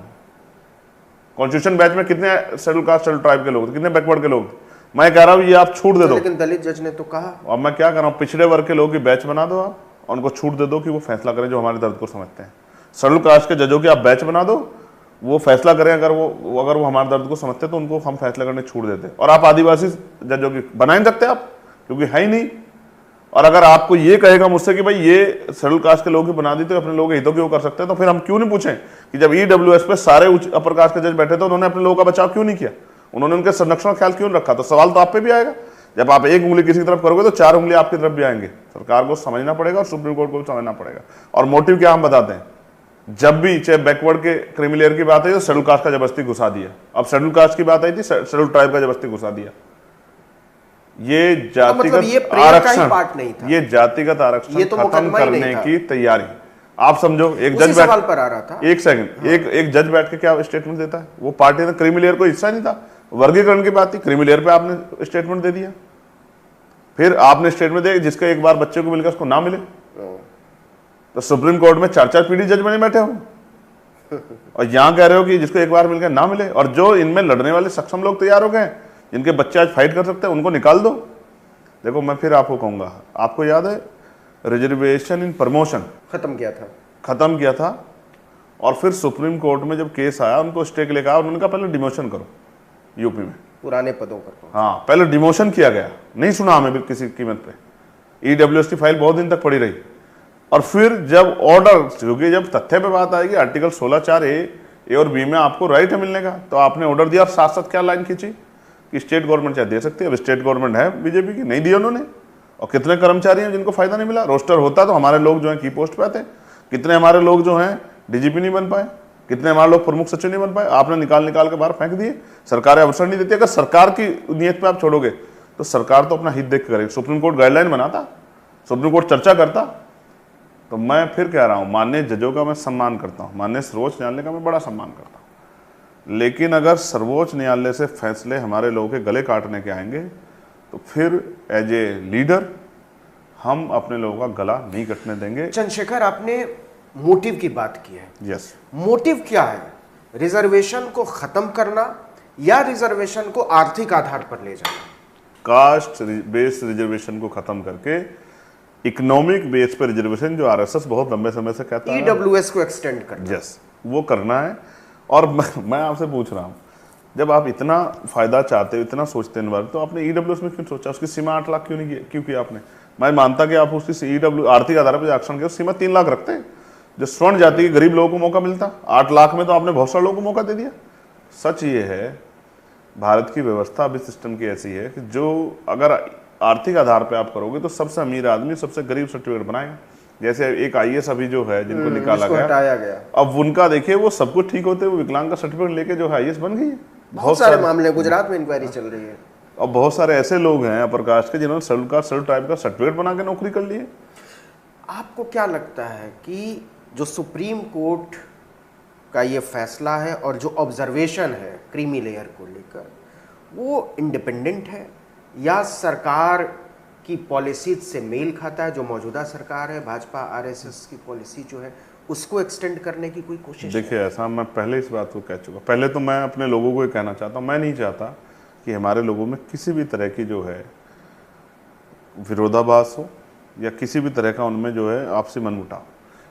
कॉन्स्टिट्यूशन बेंच में कितने शेड्यूल कास्ट शेड्यूल ट्राइब के लोग थे, कितने बैकवर्ड के लोग थे? मैं कह रहा हूं ये आप छूट दे दो। लेकिन दलित जज ने तो कहा। अब मैं क्या कर रहा हूं, पिछड़े वर्ग के लोगों की बैच बना दो आप, और उनको छूट दे दो कि वो फैसला करें जो हमारे दर्द को समझते हैं। शेड्यूल कास्ट के जजों की आप बैच बना दो, वो फैसला करें। अगर वो हमारे दर्द को समझते हैं तो उनको हम फैसला करने छूट देते हैं। और आप आदिवासी जजों की बना नहीं सकते आप, क्योंकि है ही नहीं। और अगर आपको ये कहेगा मुझसे कि भाई ये शेड्यूल कास्ट के लोग ही बना दी तो अपने लोगों के हितों की वो कर सकते हैं, तो फिर हम क्यों नहीं पूछें कि जब ईडब्ल्यूएस पे सारे अपर कास्ट के जज बैठे थे, उन्होंने अपने लोगों का बचाव क्यों नहीं किया? उन्होंने उनके संरक्षण का ख्याल क्यों नहीं रखा? तो सवाल तो आप पे भी आएगा। जब आप एक उंगली किसी की तरफ करोगे तो 4 उंगली आपकी तरफ भी आएंगे। सरकार को समझना पड़ेगा और सुप्रीम कोर्ट को भी समझना पड़ेगा। और मोटिव क्या हम बताते हैं, जब भी चाहे बैकवर्ड के क्रीमी लेयर की बात आई तो शेड्यूल कास्ट का जबरदस्ती घुसा दिया। अब शेड्यूल कास्ट की बात आई थी, शेड्यूल ट्राइब का जबरदस्ती घुसा दिया। ये जातिगत ये आरक्षण, पार्ट नहीं था। ये जातिगत आरक्षण ये तो खत्म करने की तैयारी। आप समझो, एक उसी जज सवाल पर आ रहा था। एक सेकंड, एक जज बैठ के क्या स्टेटमेंट देता है? वो पार्टी ने क्रीमी लेयर को हिस्सा नहीं था, वर्गीकरण की बात थी, क्रीमी लेयर पे आपने स्टेटमेंट दे दिया। फिर आपने स्टेटमेंट दे जिसका एक बार बच्चे को मिलकर उसको ना मिले, तो सुप्रीम कोर्ट में 4-4 पीढ़ी जज बने बैठे हो, और यहां कह रहे हो कि जिसको एक बार मिलकर ना मिले। और जो इनमें लड़ने वाले सक्षम लोग तैयार हो गए, जिनके बच्चे आज फाइट कर सकते हैं, उनको निकाल दो। देखो मैं फिर आपको कहूंगा, आपको याद है रिजर्वेशन इन प्रमोशन खत्म किया था, और फिर सुप्रीम कोर्ट में जब केस आया, उनको स्टे के लिए कहा, उन्होंने कहा पहले डिमोशन करो यूपी में, पुराने पदों पर। हाँ पहले डिमोशन किया गया, नहीं सुना हमें भी किसी कीमत पे। ईडब्ल्यूएस की फाइल बहुत दिन तक पड़ी रही। और फिर जब ऑर्डर, क्योंकि जब तथ्य पे बात आएगी, आर्टिकल 16(4) ए और बी में आपको राइट है मिलने का, तो आपने ऑर्डर दिया। और साथ साथ क्या लाइन खींची कि स्टेट गवर्नमेंट चाहे दे सकती है। अब स्टेट गवर्नमेंट है बीजेपी की, नहीं दिया उन्होंने। और कितने कर्मचारी हैं जिनको फायदा नहीं मिला? रोस्टर होता तो हमारे लोग जो हैं की पोस्ट पे आते। कितने हमारे लोग जो हैं डीजीपी नहीं बन पाए, कितने हमारे लोग प्रमुख सचिव नहीं बन पाए, आपने निकाल के बाहर फेंक दिए। सरकारें अवसर नहीं देती। अगर सरकार की नीयत पे आप छोड़ोगे तो सरकार तो अपना हित देख के करेगी। सुप्रीम कोर्ट गाइडलाइन बनाता, सुप्रीम कोर्ट चर्चा करता। तो मैं फिर कह रहा हूं, माननीय जजों का मैं सम्मान करता हूं, माननीय सर्वोच्च न्यायालय का मैं बड़ा सम्मान करता हूं, लेकिन अगर सर्वोच्च न्यायालय से फैसले हमारे लोगों के गले काटने के आएंगे तो फिर एज ए लीडर हम अपने लोगों का गला नहीं कटने देंगे। चंद्रशेखर, आपने मोटिव की बात की है। यस, मोटिव क्या है? रिजर्वेशन को खत्म करना या रिजर्वेशन को आर्थिक आधार पर ले जाना? कास्ट बेस्ड रिजर्वेशन को खत्म करके इकोनॉमिक बेस पर रिजर्वेशन, जो आरएसएस बहुत लंबे समय से कहता है, ईडब्ल्यूएस को एक्सटेंड करना। यस, वो करना है। और मैं आपसे पूछ रहा हूँ, जब आप इतना फायदा चाहते हो, इतना सोचते हैं, तो आपने ईडब्ल्यूएस में क्यों सोचा? उसकी सीमा 8 लाख क्यों किया आपने? मैं मानता कि आप उसकी ईडब्ल्यू आर्थिक आधार पर आरक्षण की सीमा 3 लाख रखते हैं, जो स्वर्ण जाति के गरीब लोगों को मौका मिलता। 8 लाख में तो आपने बहुत सारे लोगों को मौका दे दिया। सच ये है, भारत की व्यवस्था अभी सिस्टम की ऐसी है कि जो अगर आर्थिक आधार पे आप करोगे तो सबसे अमीर आदमी सबसे गरीब सर्टिफिकेट बनाएगा। जैसे एक आईएएस अभी जो है, जिनको निकाला गया, अब उनका देखिए, वो सब कुछ ठीक होते, वो विकलांग का सर्टिफिकेट लेके जो है आईएएस बन गई है। बहुत सारे मामले गुजरात में इंक्वायरी चल रही है। और बहुत सारे ऐसे लोग हैं अपर कास्ट के जिन्होंने शेड्यूल कास्ट शेड्यूल ट्राइब का सर्टिफिकेट बना के नौकरी कर ली है। आपको क्या लगता है कि जो सुप्रीम कोर्ट का ये फैसला है और जो ऑब्जर्वेशन है क्रीमी लेयर को लेकर, वो इंडिपेंडेंट है या सरकार की पॉलिसी से मेल खाता है? जो मौजूदा सरकार है, भाजपा आरएसएस की पॉलिसी जो है, उसको एक्सटेंड करने की कोई कोशिश? देखिए, ऐसा मैं पहले इस बात को कह चुका। पहले तो मैं अपने लोगों को ये कहना चाहता हूँ, मैं नहीं चाहता कि हमारे लोगों में किसी भी तरह की जो है विरोधाभास हो या किसी भी तरह का उनमें जो है आपसी मनमुटाव।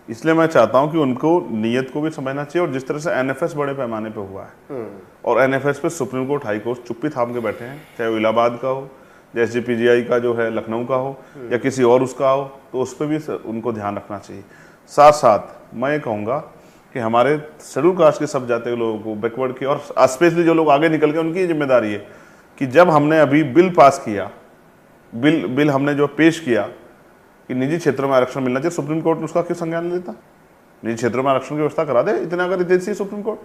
इसलिए मैं चाहता हूं कि उनको नियत को भी समझना चाहिए। और जिस तरह से एनएफएस बड़े पैमाने पे हुआ है और एनएफएस पे सुप्रीम कोर्ट हाई कोर्ट चुप्पी थाम के बैठे हैं, चाहे वो इलाहाबाद का हो, जैसे पीजीआई का जो है लखनऊ का हो या किसी और उसका हो, तो उस पर भी उनको ध्यान रखना चाहिए। साथ साथ मैं ये कहूँगा कि हमारे शेड्यूल कास्ट के सब जाते लोगों को, बैकवर्ड की और स्पेशली जो लोग आगे निकल के, उनकी जिम्मेदारी है कि जब हमने अभी बिल पास किया, बिल हमने जो पेश किया कि निजी क्षेत्रों में आरक्षण मिलना चाहिए, सुप्रीम कोर्ट ने उसका क्यों संज्ञान नहीं लेता? निजी क्षेत्रों में आरक्षण की व्यवस्था करा दे, इतना अगर देती सुप्रीम कोर्ट,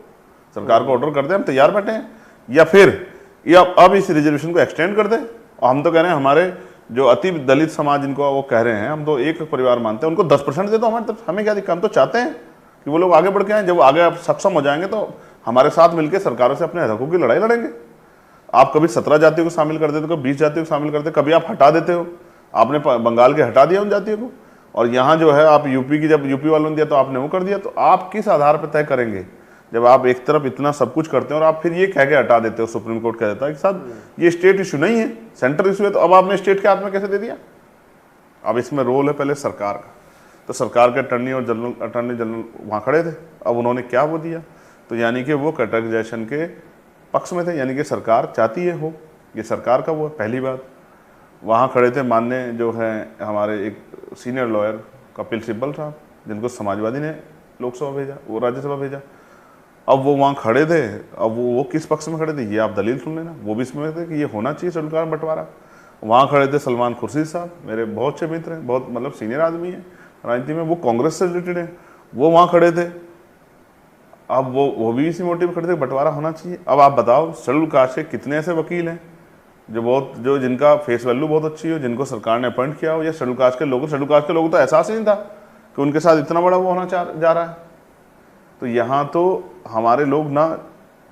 सरकार को ऑर्डर कर दे, हम तैयार बैठे हैं। या फिर या अब इस रिजर्वेशन को एक्सटेंड कर दे। और हम तो कह रहे हैं हमारे जो अति दलित समाज जिनको वो कह रहे हैं, हम तो एक परिवार मानते हैं, उनको 10% दे दो, हमें क्या दिक्कत? हम तो चाहते हैं कि वो लोग आगे बढ़ के आए। जब आगे आप सक्षम हो जाएंगे तो हमारे साथ मिलकर सरकारों से अपने हकों की लड़ाई लड़ेंगे। आप कभी 17 जातियों को शामिल कर देते हो, कभी 20 जातियों को शामिल करते हो, कभी आप हटा देते हो। आपने बंगाल के हटा दिया उन जातियों को, और यहाँ जो है आप यूपी की, जब यूपी वालों ने दिया तो आपने वो कर दिया। तो आप किस आधार पर तय करेंगे जब आप एक तरफ इतना सब कुछ करते हैं और आप फिर ये कह के हटा देते हो? सुप्रीम कोर्ट कह देता है कि साहब ये स्टेट इशू नहीं है, सेंट्रल इशू है। तो अब आपने स्टेट के हाथ में कैसे दे दिया? अब इसमें रोल है पहले सरकार का। तो सरकार के अटर्नी जनरल वहाँ खड़े थे, अब उन्होंने क्या वो दिया? तो यानी कि वो कैटेगराइजेशन के पक्ष में थे, यानी कि सरकार चाहती है हो, ये सरकार का वो है। पहली बात, वहाँ खड़े थे माननीय जो है हमारे एक सीनियर लॉयर कपिल सिब्बल साहब, जिनको समाजवादी ने लोकसभा भेजा, वो राज्यसभा भेजा। अब वो वहाँ खड़े थे, अब वो किस पक्ष में खड़े थे ये आप दलील सुन लेना। वो भी इसमें थे कि ये होना चाहिए शेड्यूल कास्ट बंटवारा। वहाँ खड़े थे सलमान खुर्शीद साहब, मेरे बहुत अच्छे मित्र हैं, बहुत मतलब सीनियर आदमी है राजनीति में, वो कांग्रेस से रिलेटेड है, वो वहाँ खड़े थे। अब वो भी इसी मोटिव खड़े थे, बंटवारा होना चाहिए। अब आप बताओ शेड्यूल कास्ट के कितने ऐसे वकील हैं जो जिनका फेस वैल्यू बहुत अच्छी हो, जिनको सरकार ने अपॉइंट किया हो, या शेड्यूल कास्ट के लोगों तो एहसास ही नहीं था कि उनके साथ इतना बड़ा वो होना जा रहा है। तो यहाँ तो हमारे लोग ना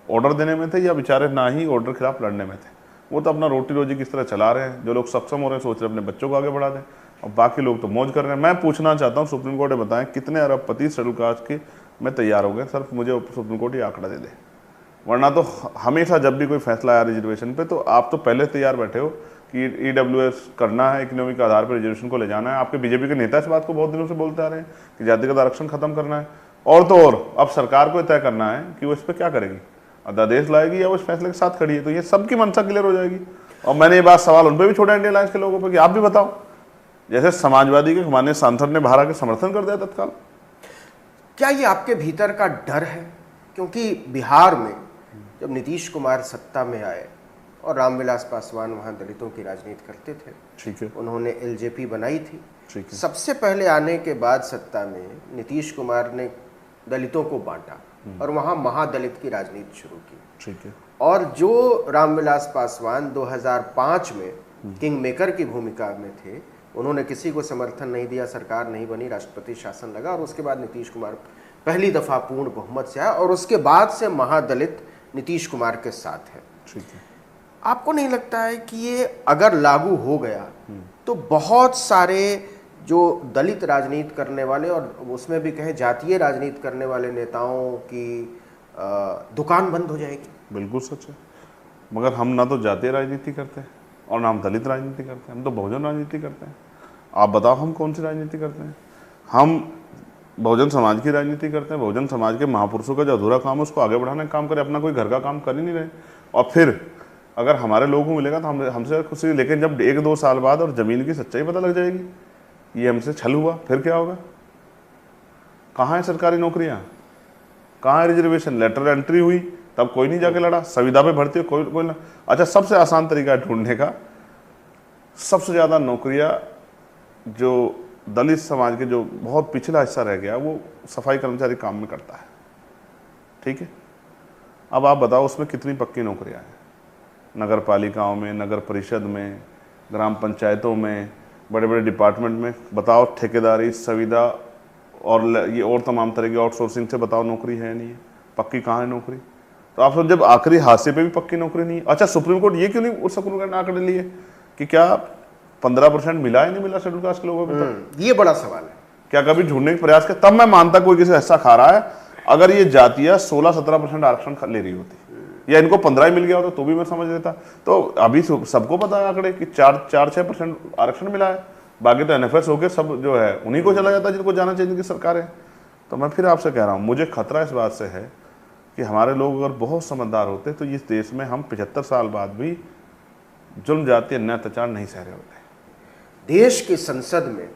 ऑर्डर देने में थे या बेचारे ना ही ऑर्डर खिलाफ लड़ने में थे। वो तो अपना रोटी रोजी किस तरह चला रहे हैं। जो लोग सक्षम हो रहे हैं सोच रहे हैं अपने बच्चों को आगे बढ़ा दें, और बाकी लोग तो मौज कर रहे हैं। मैं पूछना चाहता हूँ सुप्रीम कोर्ट बताएं कितने अरबपति शेड्यूल कास्ट के मैं तैयार हो गए, सर मुझे सुप्रीम कोर्ट ये आंकड़ा दे दे। वरना तो हमेशा जब भी कोई फैसला आया रिजर्वेशन पे, तो आप तो पहले तैयार बैठे हो कि EWS करना है, इकोनॉमिक के आधार पर रिजर्वेशन को ले जाना है। आपके बीजेपी के नेता इस बात को बहुत दिनों से बोलते आ रहे हैं कि जातिगत आरक्षण खत्म करना है। और तो और अब सरकार को तय करना है कि वो इस पर क्या करेगी, अध्यादेश लाएगी या वो इस फैसले के साथ खड़ी है। तो ये सबकी मंशा क्लियर हो जाएगी। और मैंने ये बात सवाल उन पर भी छोड़ा, इंडियन अलायंस के लोगों पर, कि आप भी बताओ। जैसे समाजवादी के माननीय सांसद ने बाहर आके समर्थन कर दिया तत्काल। क्या ये आपके भीतर का डर है? क्योंकि बिहार में जब नीतीश कुमार सत्ता में आए और रामविलास पासवान वहाँ दलितों की राजनीति करते थे, ठीक है, उन्होंने LJP बनाई थी। ठीक है। सबसे पहले आने के बाद सत्ता में नीतीश कुमार ने दलितों को बांटा और वहाँ महादलित की राजनीति शुरू की। ठीक है। और जो रामविलास पासवान 2005 में किंग मेकर की भूमिका में थे, उन्होंने किसी को समर्थन नहीं दिया, सरकार नहीं बनी, राष्ट्रपति शासन लगा, और उसके बाद नीतीश कुमार पहली दफा पूर्ण बहुमत से आया, और उसके बाद से महादलित नीतीश कुमार के साथ है। ठीक है। आपको नहीं लगता है कि ये अगर लागू हो गया तो बहुत सारे जो दलित राजनीति करने वाले और उसमें भी कहें जातीय राजनीति करने वाले नेताओं की दुकान बंद हो जाएगी? बिल्कुल सच है। मगर हम ना तो जातीय राजनीति करते हैं और ना हम दलित राजनीति करते हैं, हम तो बहुजन राजनीति करते हैं। आप बताओ हम कौन सी राजनीति करते हैं? हम बहुजन समाज की राजनीति करते हैं। बहुजन समाज के महापुरुषों का जो अधूरा काम है उसको आगे बढ़ाने का काम करें, अपना कोई घर का काम कर ही नहीं रहे। और फिर अगर हमारे लोगों को मिलेगा तो हमसे खुशी, लेकिन जब 1-2 साल बाद और ज़मीन की सच्चाई पता लग जाएगी, ये हमसे छल हुआ, फिर क्या होगा? कहाँ है सरकारी नौकरियाँ, कहाँ है रिजर्वेशन? लेटर एंट्री हुई तब कोई नहीं जाके लड़ा, संविदा पे भर्ती हो कोई ना। अच्छा, सबसे आसान तरीका है ढूंढने का, सबसे ज़्यादा नौकरियाँ जो दलित समाज के जो बहुत पिछला हिस्सा रह गया वो सफाई कर्मचारी काम में करता है। ठीक है, अब आप बताओ उसमें कितनी पक्की नौकरियां हैं? नगर पालिकाओं में, नगर परिषद में, ग्राम पंचायतों में, बड़े बड़े डिपार्टमेंट में बताओ, ठेकेदारी, संविदा और ये और तमाम तरह की आउटसोर्सिंग से बताओ नौकरी है नहीं है, पक्की कहाँ है नौकरी? तो आप जब आखिरी हादसे पे भी पक्की नौकरी नहीं है। अच्छा, सुप्रीम कोर्ट ये क्यों नहीं सुप्रीम कोर्ट ने आंकड़े लिए कि क्या 15% मिला ही नहीं मिला शेड्यूल कास्ट के लोगों को? ये बड़ा सवाल है। क्या कभी ढूंढने का प्रयास किया? तब मैं मानता कोई किसी हिस्सा खा रहा है। अगर ये जातियां 16-17% आरक्षण ले रही होती या इनको 15 ही मिल गया होता तो भी मैं समझ लेता। तो अभी सबको पता है आंकड़े कि 4-6% आरक्षण मिला है, बाकी तो एनएफएस होकर सब जो है उन्हीं को चला जाता है जिनको जाना चाहिए, जिनकी सरकार है। तो मैं फिर आपसे कह रहा हूँ, मुझे खतरा इस बात से है कि हमारे लोग अगर बहुत समझदार होते तो इस देश में हम 75 साल बाद भी जुल्म जातीय अन्याय अत्याचार नहीं सह रहे होते। देश की संसद में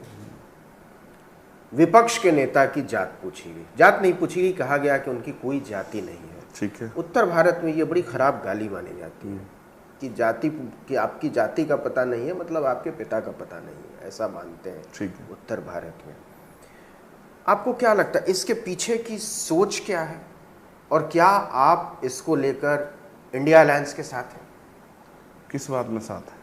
विपक्ष के नेता की जात पूछी गई, जात नहीं पूछी गई, कहा गया कि उनकी कोई जाति नहीं है। ठीक है। उत्तर भारत में ये बड़ी खराब गाली मानी जाती है कि जाति, कि आपकी जाति का पता नहीं है मतलब आपके पिता का पता नहीं है, ऐसा मानते हैं। ठीक है। उत्तर भारत में आपको क्या लगता है इसके पीछे की सोच क्या है, और क्या आप इसको लेकर इंडिया अलायंस के साथ हैं? किस बात में साथ है?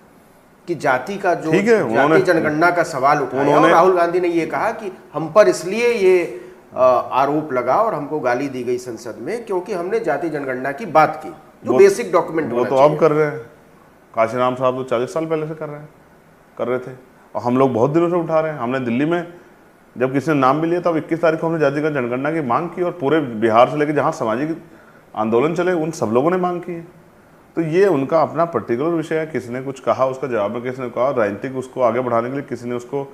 कि जाति का जो ठीक है, जाति जनगणना का सवाल उठाया और राहुल गांधी ने ये कहा कि हम पर इसलिए ये आरोप लगा और हमको गाली दी गई संसद में क्योंकि हमने जाति जनगणना की बात की, जो बेसिक डॉक्यूमेंट वो तो अब कर रहे हैं। काशीराम साहब तो 40 साल पहले से कर रहे थे, और हम लोग बहुत दिनों से उठा रहे हैं। हमने दिल्ली में जब किसी ने नाम भी लिया तब 21 तारीख को हमने जाति का जनगणना की मांग की, और पूरे बिहार से लेकर जहाँ सामाजिक आंदोलन चले उन सब लोगों ने मांग की है। तो ये उनका अपना पर्टिकुलर विषय है। किसी ने कुछ कहा, उसका जवाब में किसी ने कहा, राजनीतिक उसको आगे बढ़ाने के लिए किसी ने उसको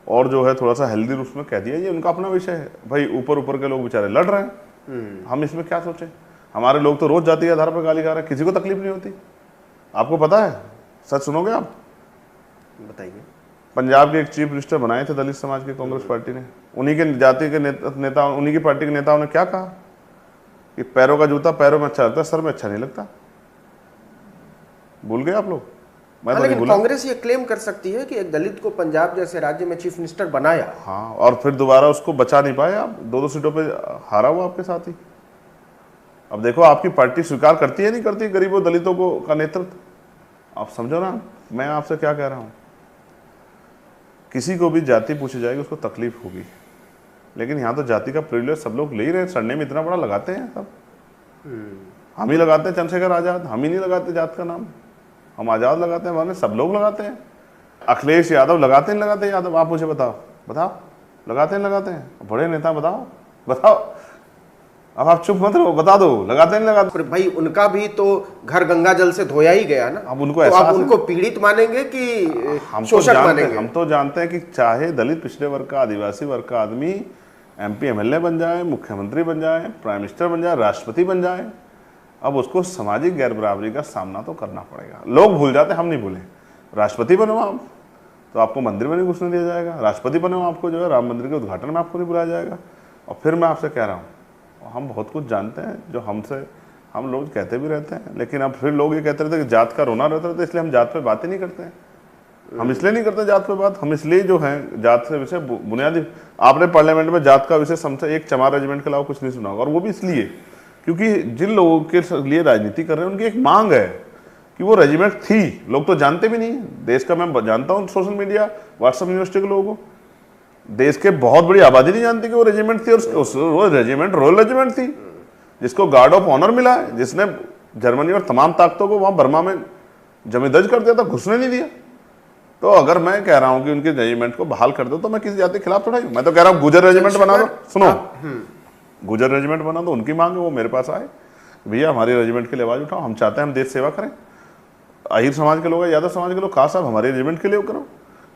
और जो है थोड़ा सा हेल्दी रूप में कह दिया, ये उनका अपना विषय है। भाई ऊपर के लोग बेचारे लड़ रहे हैं, हम इसमें क्या सोचें? हमारे लोग तो रोज जाति के आधार पर गाली गा रहे हैं, किसी को तकलीफ नहीं होती। आपको पता है, सच सुनोगे आप? बताइए। पंजाब के एक चीफ मिनिस्टर बनाए थे दलित समाज की कांग्रेस पार्टी ने, उन्हीं के जाति के नेता, उन्हीं की पार्टी के नेताओं ने क्या कहा कि पैरों का जूता पैरों में अच्छा लगता है, सर में अच्छा नहीं लगता। भूल गए आप लोग? मैं तो नहीं लेकिन भूला। कांग्रेस ये क्लेम कर सकती है कि एक दलित को पंजाब जैसे राज्य में चीफ मिनिस्टर बनाया। हाँ, और फिर दोबारा उसको बचा नहीं पाए आप, 2-2 सीटों पे हारा हुआ आपके साथ ही। अब देखो आपकी पार्टी स्वीकार करती है नहीं करती गरीबों दलितों को का नेतृत्व। आप समझो ना मैं आपसे क्या कह रहा हूँ। किसी को भी जाति पूछी जाएगी उसको तकलीफ होगी, लेकिन यहाँ तो जाति का प्रिविलेज सब लोग ले ही रहे हैं। सरनेम में इतना बड़ा लगाते हैं सब, हम ही लगाते हैं चंद्रशेखर आजाद, हम ही नहीं लगाते जात का नाम। हम आजाद लगाते हैं, वरना सब लोग लगाते हैं। अखिलेश यादव लगाते हैं, लगाते हैं यादव? आप मुझे बताओ लगाते हैं? बड़े नेता बताओ। अब आप चुप मत रहो, बता दो लगाते हैं लगाते। पर भाई उनका भी तो घर गंगा जल से धोया ही गया ना। अब उनको तो आप उनको पीड़ित मानेंगे कि शोषक मानेंगे? हम तो जानते हैं कि चाहे दलित पिछड़े वर्ग का, आदिवासी वर्ग का आदमी MP MLA बन जाए, मुख्यमंत्री बन जाए, प्राइम मिनिस्टर बन जाए, राष्ट्रपति बन जाए, अब उसको सामाजिक गैर बराबरी का सामना तो करना पड़ेगा। लोग भूल जाते, हम नहीं भूले। राष्ट्रपति बनो आप तो आपको मंदिर में नहीं घुसने दिया जाएगा, राष्ट्रपति बनो आपको जो है राम मंदिर के उद्घाटन में आपको नहीं बुलाया जाएगा। और फिर मैं आपसे कह रहा हूँ, हम बहुत कुछ जानते हैं जो हम लोग कहते भी रहते हैं, लेकिन अब फिर लोग ये कहते रहते हैं कि जात का रोना रहता है, इसलिए हम जात पे बात ही नहीं करते हैं। हम इसलिए नहीं करते जात पे बात, हम इसलिए जो है जात से विषय बुनियादी, आपने पार्लियामेंट में जात का विषय समझा, एक चमार रेजिमेंट के अलावा कुछ नहीं सुना होगा। और वो भी इसलिए क्योंकि जिन लोगों के लिए राजनीति कर रहे हैं उनकी एक मांग है कि वो रेजिमेंट थी। लोग तो जानते भी नहीं, देश का मैं जानता हूँ सोशल मीडिया, व्हाट्सएप यूनिवर्सिटी के लोगों को, देश के बहुत बड़ी आबादी नहीं जानती कि वो रेजिमेंट थी। और वो रेजिमेंट रॉयल रेजिमेंट थी जिसको गार्ड ऑफ ऑनर मिला है, जिसने जर्मनी और तमाम ताकतों को वहां बर्मा में जमींदर्ज कर दिया था, घुसने नहीं दिया। तो अगर मैं कह रहा हूं कि उनके रेजिमेंट को बहाल कर दो तो मैं किसी जाति के खिलाफ थोड़ा हूं। मैं तो कह रहा हूं गुजर रेजिमेंट बना दो। सुनो, गुजर रेजिमेंट बना दो, उनकी मांग है, वो मेरे पास आए, भैया हमारे रेजिमेंट के लिए आवाज उठाओ, हम चाहते हैं हम देश सेवा करें। आहिर समाज के लोग, यादव समाज के लोग, कहा साहब हमारे रेजिमेंट के लिए करो।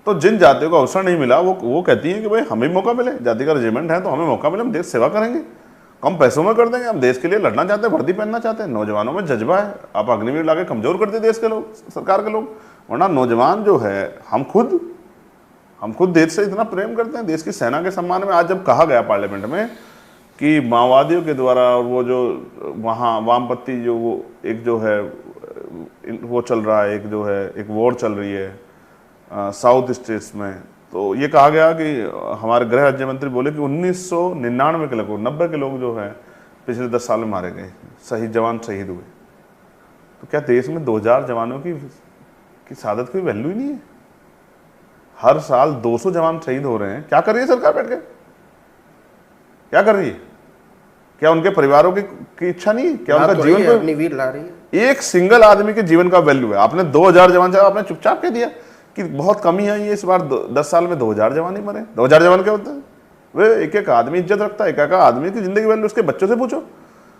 तो जिन जातियों को अवसर नहीं मिला वो कहती हैं कि भाई हमें मौका मिले, जाति का रेजिमेंट है तो हमें मौका मिले, हम देश सेवा करेंगे, कम पैसों में कर देंगे, हम देश के लिए लड़ना चाहते हैं, वर्दी पहनना चाहते हैं। नौजवानों में जज्बा है, आप अग्निवीर लाके कमजोर कर दिए देश के लोग, सरकार के लोग। वरना नौजवान जो है, हम खुद देश से इतना प्रेम करते हैं, देश की सेना के सम्मान में। आज जब कहा गया पार्लियामेंट में कि माओवादियों के द्वारा और वो जो वहाँ वामपंथी जो वो एक जो है वो चल रहा है, एक जो है एक वॉर चल रही है साउथ स्टेट्स में, तो ये कहा गया कि हमारे गृह राज्य मंत्री बोले कि 1999 के लोग, 90 के लोग जो है पिछले 10 साल में मारे गए, जवान शहीद हुए। तो क्या देश में 2000 जवानों की शहादत की वैल्यू ही नहीं है? हर साल 200 जवान शहीद हो रहे हैं। क्या कर रही है सरकार बैठ के? क्या कर रही है? क्या उनके परिवारों की इच्छा नहीं है? क्या उनका जीवन को अग्निवीर ला रही है? एक सिंगल आदमी के जीवन का वैल्यू है। आपने 2000 जवान चाहे, आपने चुपचाप कह दिया कि बहुत कमी आई है इस बार, 10 साल में 2000 जवान ही मरे। 2000 जवान क्या होता है? वे एक एक आदमी इज्जत रखता है, एक एक आदमी की जिंदगी वैल्यू उसके बच्चों से पूछो।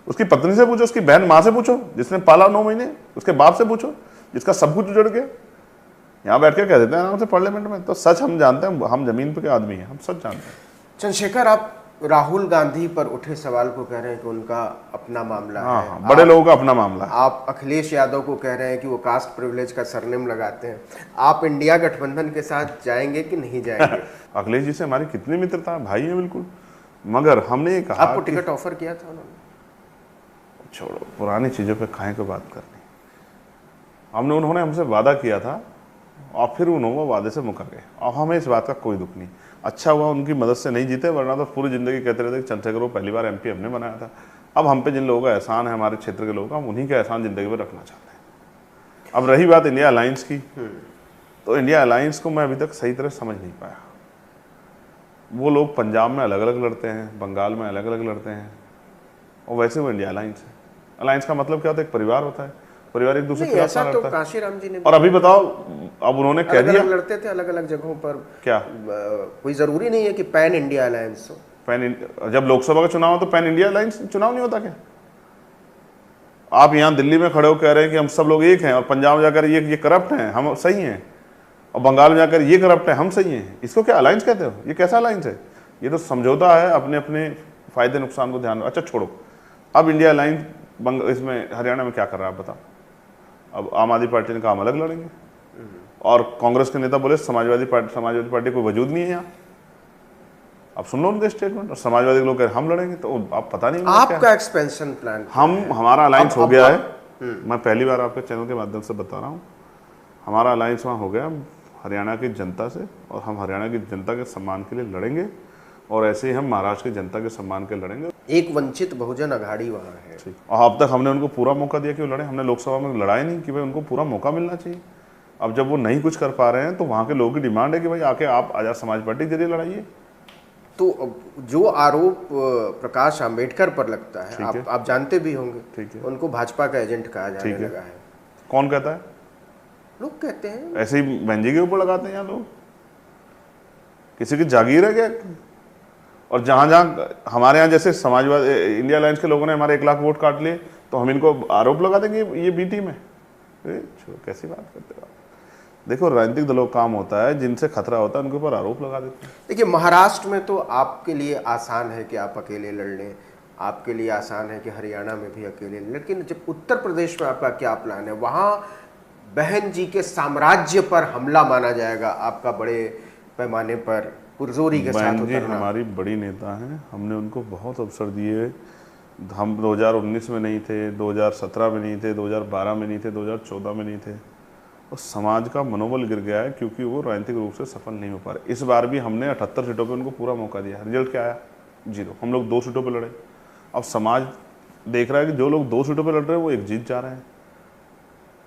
उसकी पत्नी से पूछो, उसकी बहन माँ से पूछो, जिसने पाला 9 महीने, उसके बाप से पूछो, जिसका सब कुछ उजड़ गया। यहाँ बैठ के कह देते हैं आराम से पार्लियामेंट में। तो सच हम जानते हैं, हम जमीन पे के आदमी हैं, हम सच जानते हैं। चंद्रशेखर, आप राहुल गांधी पर उठे सवाल को कह रहे हैं कि उनका अपना मामला हाँ है। हाँ, बड़े लोगों का अपना मामला है। आप अखिलेश यादव को कह रहे हैं कि वो कास्ट प्रिविलेज का सरनेम लगाते हैं। आप इंडिया गठबंधन के साथ जाएंगे कि नहीं जाएंगे? अखिलेश जी से हमारी कितनी मित्रता है, भाई है बिल्कुल। मगर हमने ये कहा आपको टिकट ऑफर किया था उन्होंने? छोड़ो, पुरानी चीज़ों पे काहे को बात करनी। उन्होंने हमसे वादा किया था और फिर उन्होंने वादे से मुकर गए, और हमें इस बात का कोई दुख नहीं। अच्छा हुआ उनकी मदद से नहीं जीते, वरना तो पूरी ज़िंदगी कहते रहते कि चंद्रशेखर को पहली बार MP हमने बनाया था। अब हम पे जिन लोगों का एहसान है, हमारे क्षेत्र के लोगों का, हम उन्हीं का एहसान ज़िंदगी में रखना चाहते हैं। अब रही बात इंडिया अलायंस की, तो इंडिया अलायंस को मैं अभी तक सही तरह समझ नहीं पाया। वो लोग पंजाब में अलग अलग लड़ते हैं, बंगाल में अलग अलग लड़ते हैं, और वैसे वो इंडिया अलायंस है। अलायंस का मतलब क्या होता है? एक परिवार होता है, परिवार एक दूसरे के खिलाफ ऐसा तो लड़ता है। काशीराम जी ने और अभी बताओ, अब उन्होंने कह दिया लड़ते थे अलग अलग जगहों पर। क्या कोई जरूरी नहीं है कि पैन इंडिया अलायंस हो। जब लोकसभा का चुनाव हो तो पैन इंडिया अलायंस चुनाव नहीं होता क्या? आप यहाँ दिल्ली में खड़े हो कह रहे हैं कि हम सब लोग एक हैं, और पंजाब में जाकर ये करप्ट हैं, हम सही हैं, और बंगाल में जाकर ये करप्ट है, हम सही हैं। इसको क्या अलायंस कहते हो? ये कैसा अलायंस है? ये तो समझौता है, अपने अपने फायदे नुकसान को ध्यान। अच्छा छोड़ो, अब इंडिया अलायंस इसमें हरियाणा में क्या कर रहा है आप बताओ। अब आम आदमी पार्टी ने कहा हम अलग लड़ेंगे, और कांग्रेस के नेता बोले समाजवादी पार्टी कोई वजूद नहीं है यहाँ। अब सुन लो उनके स्टेटमेंट। और समाजवादी के लोग कह रहे हम लड़ेंगे, तो आप पता नहीं आपका एक्सपेंशन प्लान। हमारा अलायंस हो गया है। मैं पहली बार आपके चैनल के माध्यम से बता रहा हूँ, हमारा अलायंस वहाँ हो गया हरियाणा की जनता से, और हम हरियाणा की जनता के सम्मान के लिए लड़ेंगे, और ऐसे ही हम महाराष्ट्र की जनता के सम्मान के लिए लड़ेंगे। एक वंचित बहुजन अघाड़ी वहाँ है, और अब तक हमने उनको पूरा मौका दिया कि वो लड़े। हमने लोकसभा में लड़ाई नहीं कि भाई उनको पूरा मौका मिलना चाहिए। अब जब वो नहीं कुछ कर पा रहे हैं, तो वहाँ के लोगों की डिमांड है कि भाई आके आप आजाद समाज पार्टी के जरिए लड़ाइए। तो जो आरोप प्रकाश आंबेडकर पर लगता है, आप जानते भी होंगे, ठीक है, उनको भाजपा का एजेंट कहा जाने लगा है। कौन कहता है? लोग कहते हैं। ऐसे ही बहन जी के ऊपर लगाते हैं यहाँ लोग, किसी की जागीर है क्या? और जहाँ जहाँ हमारे यहाँ जैसे समाजवादी इंडिया अलायंस के लोगों ने हमारे 1 लाख वोट काट लिए, तो हम इनको आरोप लगा देंगे ये बी टीम है? कैसी बात करते हो आप? देखो, राजनीतिक दलों का काम होता है, जिनसे खतरा होता है उनके ऊपर आरोप लगा देते हैं। देखिए, महाराष्ट्र में तो आपके लिए आसान है कि आप अकेले लड़ लें, आपके लिए आसान है कि हरियाणा में भी अकेले लड़, लेकिन जब उत्तर प्रदेश में आपका क्या प्लान है? वहाँ बहन जी के साम्राज्य पर हमला माना जाएगा आपका, बड़े पैमाने पर पुरजोरी के साथ उतरना। हमारी बड़ी नेता हैं, हमने उनको बहुत अवसर दिए। हम 2019 में नहीं थे, 2017 में नहीं थे, 2012 में नहीं थे, 2014 में नहीं थे, और समाज का मनोबल गिर गया है क्योंकि वो राजनीतिक रूप से सफल नहीं हो पा रहे। इस बार भी हमने 78 सीटों पे उनको पूरा मौका दिया। रिजल्ट क्या आया? 0। हम लोग 2 सीटों पे लड़े। अब समाज देख रहा है कि जो लोग 2 सीटों पे लड़ रहे हैं वो 1 जीत जा रहे हैं,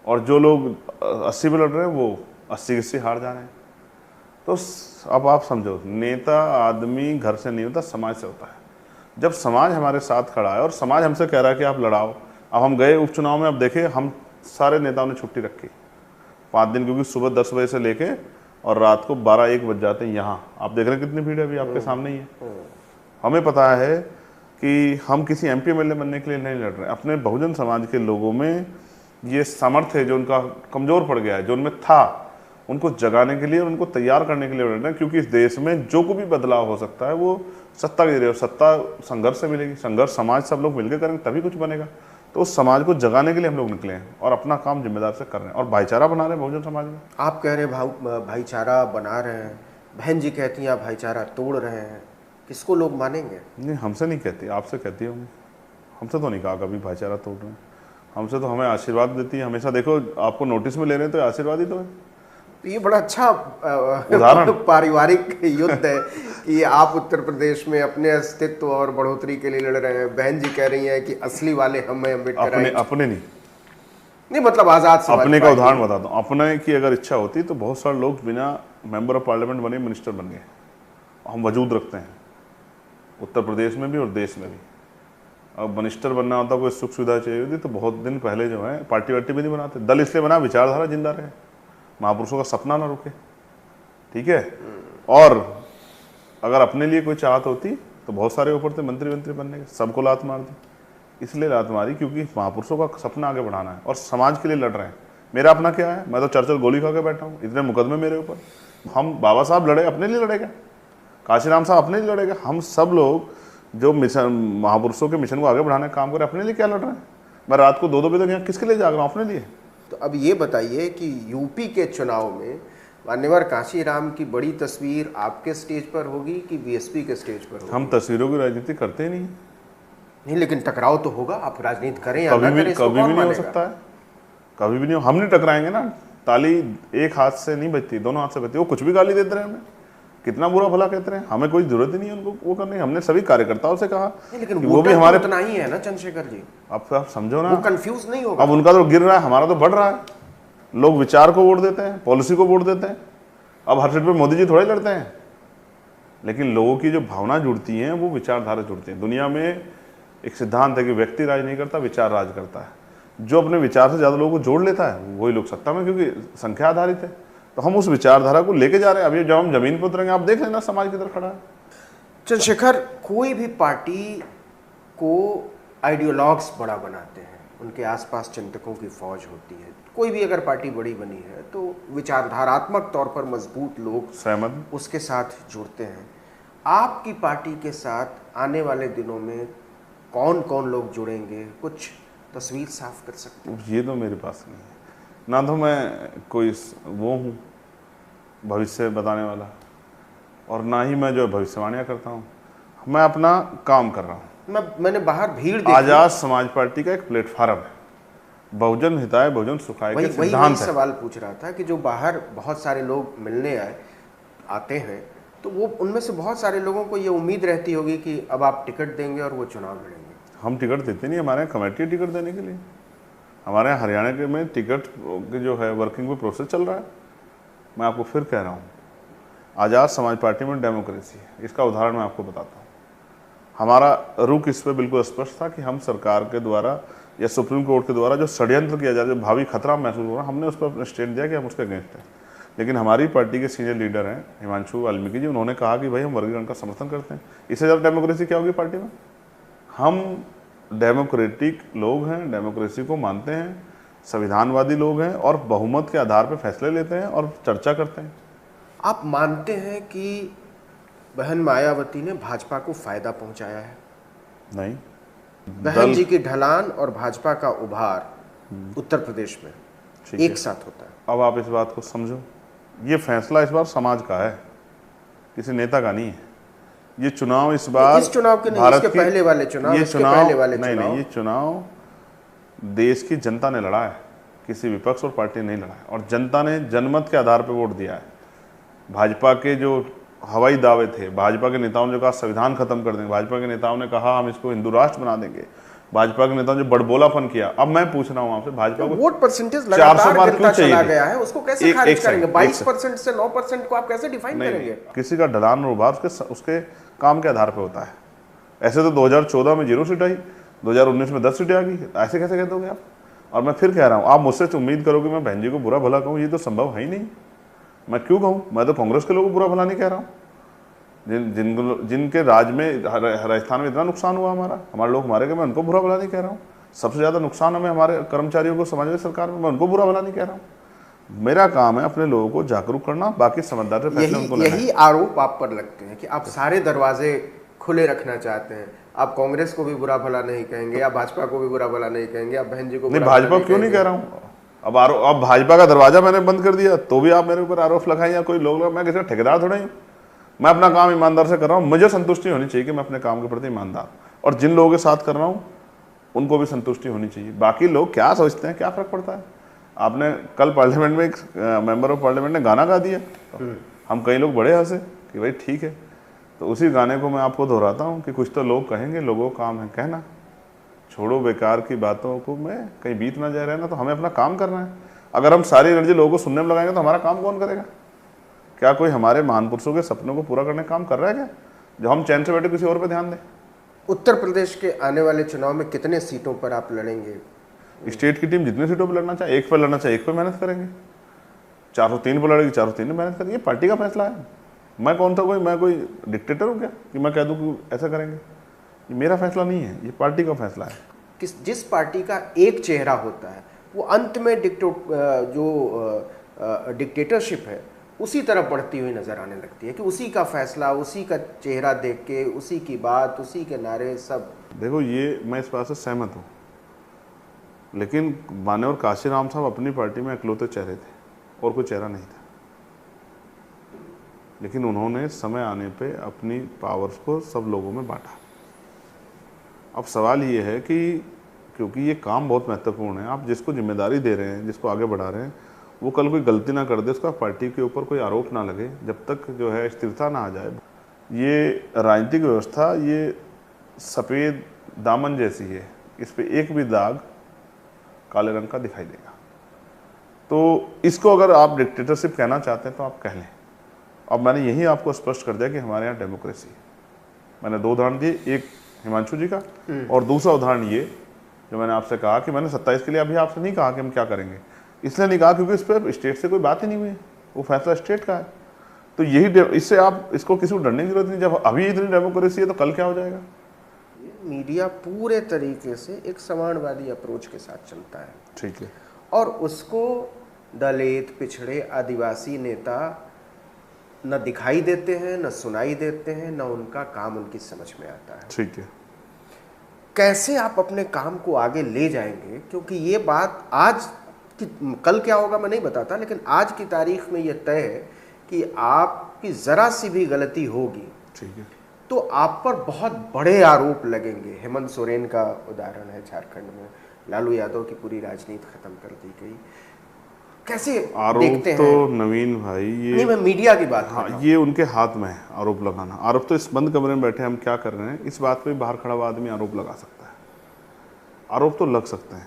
और जो लोग 80 पे लड़ रहे हैं वो 80 हार जा रहे हैं। तो अब आप समझो, नेता आदमी घर से नहीं होता, समाज से होता है। जब समाज हमारे साथ खड़ा है और समाज हमसे कह रहा है कि आप लड़ाओ। अब हम गए उपचुनाव में, अब देखे हम सारे नेताओं ने छुट्टी रखी 5 दिन, क्योंकि सुबह 10 बजे से लेके और रात को 12-1 बज जाते हैं। यहाँ आप देख रहे हैं कितनी भीड़ है, अभी आपके सामने ही है। हमें पता है कि हम किसी MP MLA बनने के लिए नहीं लड़ रहे हैं। अपने बहुजन समाज के लोगों में ये सामर्थ्य है जो उनका कमज़ोर पड़ गया है, जो उनमें था, उनको जगाने के लिए और उनको तैयार करने के लिए लड़ रहे हैं। क्योंकि इस देश में जो कोई भी बदलाव हो सकता है वो सत्ता के जरिए, और सत्ता संघर्ष से मिलेगी। संघर्ष समाज सब लोग मिलकर करेंगे तभी कुछ बनेगा। तो उस समाज को जगाने के लिए हम लोग निकले हैं और अपना काम जिम्मेदार से कर रहे हैं, और भाईचारा बना रहे हैं बहुजन समाज में। आप कह रहे हैं भाईचारा बना रहे हैं, बहन जी कहती हैं आप भाईचारा तोड़ रहे हैं, किसको लोग मानेंगे? नहीं, हमसे नहीं कहती, आपसे कहती होंगी। हमसे तो नहीं कहा कभी भाईचारा तोड़ रहे हैं। हमसे तो हमें आशीर्वाद देती है हमेशा। देखो, आपको नोटिस में ले रहे हैं तो आशीर्वाद ही तो है। तो ये बड़ा अच्छा उदाहरण पारिवारिक युद्ध है कि आप उत्तर प्रदेश में अपने अस्तित्व और बढ़ोतरी के लिए लड़ रहे हैं, बहन जी कह रही हैं कि असली वाले हम हैं अम्बेडकर। अपने नहीं, मतलब आजाद समाज अपने का उदाहरण बताता हूँ। अपने की अगर इच्छा होती तो बहुत सारे लोग बिना मेंबर ऑफ पार्लियामेंट बने मिनिस्टर बन गए। हम वजूद रखते हैं उत्तर प्रदेश में भी और देश में भी। अब मिनिस्टर बनना होता, कोई सुख सुविधा चाहिए होती तो बहुत दिन पहले जो है पार्टी वार्टी भी नहीं बनाते। दल इसलिए बना, विचारधारा जिंदा रहे, महापुरुषों का सपना ना रुके, ठीक है। और अगर अपने लिए कोई चाहत होती तो बहुत सारे ऊपर थे मंत्री बनने के, सबको लात मार दी। इसलिए लात मारी क्योंकि महापुरुषों का सपना आगे बढ़ाना है और समाज के लिए लड़ रहे हैं। मेरा अपना क्या है, मैं तो चर्चल गोली खा के बैठा हूँ, इतने मुकदमे मेरे ऊपर। हम बाबा साहब लड़े, अपने लिए लड़ेगा, काशीराम साहब अपने लिए लड़ेगा, हम सब लोग जो मिशन महापुरुषों के मिशन को आगे बढ़ाने का काम करें, अपने लिए क्या लड़ रहे हैं। मैं रात को 2-2 बजे तक यहाँ किसके लिए जाग रहा हूँ, अपने लिए। तो अब ये बताइए कि यूपी के चुनाव में मान्यवर काशीराम की बड़ी तस्वीर आपके स्टेज पर होगी कि बीएसपी के स्टेज पर होगी? हम तस्वीरों की राजनीति करते ही नहीं। नहीं, लेकिन टकराव तो होगा, आप राजनीति करें या कभी ना भी करें, इसको कभी भी कौन नहीं हो मानेगा? सकता है, कभी भी नहीं हो। हम नहीं टकराएंगे ना, ताली एक हाथ से नहीं बजती, दोनों हाथ से बजती। वो कुछ भी गाली देते रहे हमें, कितना बुरा भला कहते रहे, हमें कोई जरूरत ही नहीं है उनको वो करने की। हमने सभी कार्यकर्ताओं से कहा लेकिन कि वो भी हमारे, उतना ही है ना चंद्रशेखर जी, आप समझो ना, वो कंफ्यूज नहीं होगा। अब उनका तो गिर रहा है, हमारा तो बढ़ रहा है। लोग विचार को वोट देते हैं, पॉलिसी को वोट देते हैं। अब हर सीट पे मोदी जी थोड़े लड़ते हैं, लेकिन लोगों की जो भावना जुड़ती हैं वो विचारधारा जुड़ती है। दुनिया में एक सिद्धांत है कि व्यक्ति राज नहीं करता, विचार राज करता है। जो अपने विचार से ज़्यादा लोगों को जोड़ लेता है वही लोग सत्ता में, क्योंकि संख्या आधारित है। तो हम उस विचारधारा को लेके जा रहे हैं। अभी जब हम जमीन पर उतरेंगे आप देख लेना समाज किधर खड़ा है। चंद्रशेखर, कोई भी पार्टी को आइडियोलॉग्स बड़ा बनाते हैं, उनके आसपास चिंतकों की फौज होती है। कोई भी अगर पार्टी बड़ी बनी है तो विचारधारात्मक तौर पर मजबूत लोग सहमत उसके साथ जुड़ते हैं। आपकी पार्टी के साथ आने वाले दिनों में कौन कौन लोग जुड़ेंगे, कुछ तस्वीर साफ कर सकते हैं? ये तो मेरे पास नहीं है ना, तो मैं कोई वो हूँ भविष्य बताने वाला, और ना ही मैं जो भविष्यवाणियाँ करता हूँ। मैं अपना काम कर रहा हूँ। मैंने बाहर भीड़ देखी। आजाद समाज पार्टी का एक प्लेटफार्म है, बहुजन हिताय बहुजन सुखाय के वही सिद्धांत है। सवाल पूछ रहा था कि जो बाहर बहुत सारे लोग मिलने आते हैं, तो वो उनमें से बहुत सारे लोगों को ये उम्मीद रहती होगी कि अब आप टिकट देंगे और वो चुनाव लड़ेंगे। हम टिकट देते नहीं, हमारे यहाँ कमेटी टिकट देने के लिए। हमारे यहाँ हरियाणा के में टिकट की जो है वर्किंग में प्रोसेस चल रहा है। मैं आपको फिर कह रहा हूँ, आज़ाद समाज पार्टी में डेमोक्रेसी है। इसका उदाहरण मैं आपको बताता हूँ। हमारा रुख इस पर बिल्कुल स्पष्ट था कि हम सरकार के द्वारा या सुप्रीम कोर्ट के द्वारा जो षड्यंत्र किया जाए, जो भावी खतरा महसूस हो रहा, हमने उस पर स्टेट दिया कि हम उसके अगेंस्ट हैं। लेकिन हमारी पार्टी के सीनियर लीडर हैं हिमांशु वाल्मीकि जी, उन्होंने कहा कि भाई हम वर्गीकरण का समर्थन करते हैं। इससे ज़्यादा डेमोक्रेसी क्या होगी पार्टी में? हम डेमोक्रेटिक लोग हैं, डेमोक्रेसी को मानते हैं, संविधानवादी लोग हैं और बहुमत के आधार पर फैसले लेते हैं और चर्चा करते हैं। आप मानते हैं कि बहन मायावती ने भाजपा को फायदा पहुंचाया है? नहीं, बहन जी की ढलान और भाजपा का उभार उत्तर प्रदेश में एक साथ होता है। अब आप इस बात को समझो, ये फैसला इस बार समाज का है, किसी नेता का नहीं है। ये चुनाव इस बार, इस चुनाव के नहीं, इसके पहले वाले चुनाव, ये इसके पहले वाले नहीं, चुनाव, ये चुनाव देश की जनता ने लड़ा है, किसी विपक्ष और पार्टी नहीं लड़ा है। और जनता ने जनमत के आधार पर वोट दिया है। भाजपा के जो हवाई दावे थे, भाजपा के नेताओं ने जो कहा संविधान खत्म कर देंगे, भाजपा के नेताओं ने कहा हम इसको हिंदू राष्ट्र बना देंगे, भाजपा के नेताओं ने जो बड़बोलापन किया। अब मैं पूछ रहा हूं आपसे, भाजपा को वोट परसेंटेज लगातार गिरता चला गया है, उसको कैसे खारिज करेंगे? 22% से 9% को आप कैसे डिफाइन करेंगे? किसी का ढलान और उभार उसके काम के आधार पर होता है। ऐसे तो 2014 में 0 सीट आई, 2019 में 10 सीटें आ गई, ऐसे कैसे कह दोगे आप? और मैं फिर कह रहा हूँ, आप मुझसे उम्मीद करोगे मैं बहन जी को बुरा भला कहूँ, ये तो संभव है ही नहीं। मैं क्यों कहूँ? मैं तो कांग्रेस के लोगों को बुरा भला नहीं कह रहा हूँ। जिनके राज में, राजस्थान में इतना नुकसान हुआ हमारे लोग मारे गए, मैं उनको बुरा भला नहीं कह रहा हूँ। सबसे ज़्यादा नुकसान हमें हमारे कर्मचारियों को समाजवादी सरकार में, मैं उनको बुरा भला नहीं कह रहा हूँ। मेरा काम है अपने लोगों को जागरूक करना, बाकी समझदार से फैसले उनको लेना है। यही आरोप आप पर लगते हैं कि आप सारे दरवाजे खुले रखना चाहते हैं। आप कांग्रेस को भी बुरा भला नहीं कहेंगे, आप भाजपा को भी बुरा भला नहीं कहेंगे, आप बहन जी को नहीं, भाजपा क्यों नहीं कह रहा हूँ? अब भाजपा का दरवाजा मैंने बंद कर दिया तो भी आप मेरे ऊपर आरोप लगाएं या कोई लोग, मैं किसी का ठेकेदार थोड़ा ही। मैं अपना काम ईमानदार से कर रहा हूँ, मुझे संतुष्टि होनी चाहिए कि मैं अपने काम के प्रति ईमानदार, और जिन लोगों के साथ कर रहा हूँ उनको भी संतुष्टि होनी चाहिए। बाकी लोग क्या सोचते हैं, क्या फर्क पड़ता है? आपने कल पार्लियामेंट में एक मेंबर ऑफ पार्लियामेंट ने गाना गा दिया, तो हम कई लोग बड़े हंसे कि भाई ठीक है। तो उसी गाने को मैं आपको दोहराता हूँ कि कुछ तो लोग कहेंगे, लोगों का काम है कहना। छोड़ो बेकार की बातों को, में कहीं बीत ना जाए रहना, तो हमें अपना काम करना है। अगर हम सारी एनर्जी लोगों को सुनने में लगाएंगे तो हमारा काम कौन करेगा? क्या कोई हमारे महान पुरुषों के सपनों को पूरा करने का काम कर रहा है क्या, जो हम चैन से बैठे किसी और पे ध्यान दें? उत्तर प्रदेश के आने वाले चुनाव में कितने सीटों पर आप लड़ेंगे? स्टेट की टीम जितनी सीटों पर लड़ना चाहे, एक पर लड़ना चाहे एक पर मेहनत करेंगे, 403 पर लड़ेगी 403 में मेहनत करेंगे। ये पार्टी का फैसला है। मैं कौन सा मैं कोई डिक्टेटर हूँ क्या कि मैं कह दूँ कि ऐसा करेंगे? ये मेरा फैसला नहीं है, ये पार्टी का फैसला है। जिस पार्टी का एक चेहरा होता है वो अंत में डिक्टेटरशिप है उसी तरफ बढ़ती हुई नज़र आने लगती है कि उसी का फैसला, उसी का चेहरा देख के, उसी की बात, उसी के नारे सब। देखो ये मैं इस बात से सहमत हूँ, लेकिन मान्यवर काशीराम साहब अपनी पार्टी में इकलौते चेहरे थे और कोई चेहरा नहीं था, लेकिन उन्होंने समय आने पे अपनी पावर्स को सब लोगों में बांटा। अब सवाल ये है कि क्योंकि ये काम बहुत महत्वपूर्ण है, आप जिसको जिम्मेदारी दे रहे हैं, जिसको आगे बढ़ा रहे हैं, वो कल कोई गलती ना कर दे, उसका पार्टी के ऊपर कोई आरोप ना लगे, जब तक जो है स्थिरता ना आ जाए। ये राजनीतिक व्यवस्था ये सफ़ेद दामन जैसी है, इस पर एक भी दाग काले रंग का दिखाई देगा। तो इसको अगर आप डिक्टेटरशिप कहना चाहते हैं तो आप कह लें। अब मैंने यही आपको स्पष्ट कर दिया कि हमारे यहाँ डेमोक्रेसी है। मैंने 2 उदाहरण दिए, एक हिमांशु जी का और दूसरा उदाहरण ये जो मैंने आपसे कहा कि मैंने 27 के लिए अभी आपसे नहीं कहा कि हम क्या करेंगे, इसलिए नहीं कहा क्योंकि इस पर स्टेट से कोई बात ही नहीं हुई है, वो फैसला स्टेट का है। तो यही इससे आप इसको किसी को डरने की जरूरत नहीं। जब अभी इतनी डेमोक्रेसी है तो कल क्या हो जाएगा। मीडिया पूरे तरीके से एक समाजवादी अप्रोच के साथ चलता है, ठीक है, और उसको दलित, पिछड़े, आदिवासी नेता न दिखाई देते हैं, न सुनाई देते हैं, न उनका काम उनकी समझ में आता है। ठीक है। कैसे आप अपने काम को आगे ले जाएंगे, क्योंकि ये बात आज की, कल क्या होगा मैं नहीं बताता, लेकिन आज की तारीख में ये तय है कि आपकी ज़रा सी भी गलती होगी, ठीक है, तो आप पर बहुत बड़े आरोप लगेंगे। हेमंत सोरेन का उदाहरण है, झारखंड में लालू यादव की पूरी राजनीति खत्म कर दी गई। कैसे आरोप देखते तो हैं? नवीन भाई ये नहीं, मैं मीडिया की बात कर रहा हाँ, हूं। ये उनके हाथ में है आरोप लगाना। आरोप तो इस बंद कमरे में बैठे हम क्या कर रहे हैं, इस बात पे बाहर खड़ा हुआ आदमी आरोप लगा सकता है। आरोप तो लग सकते हैं,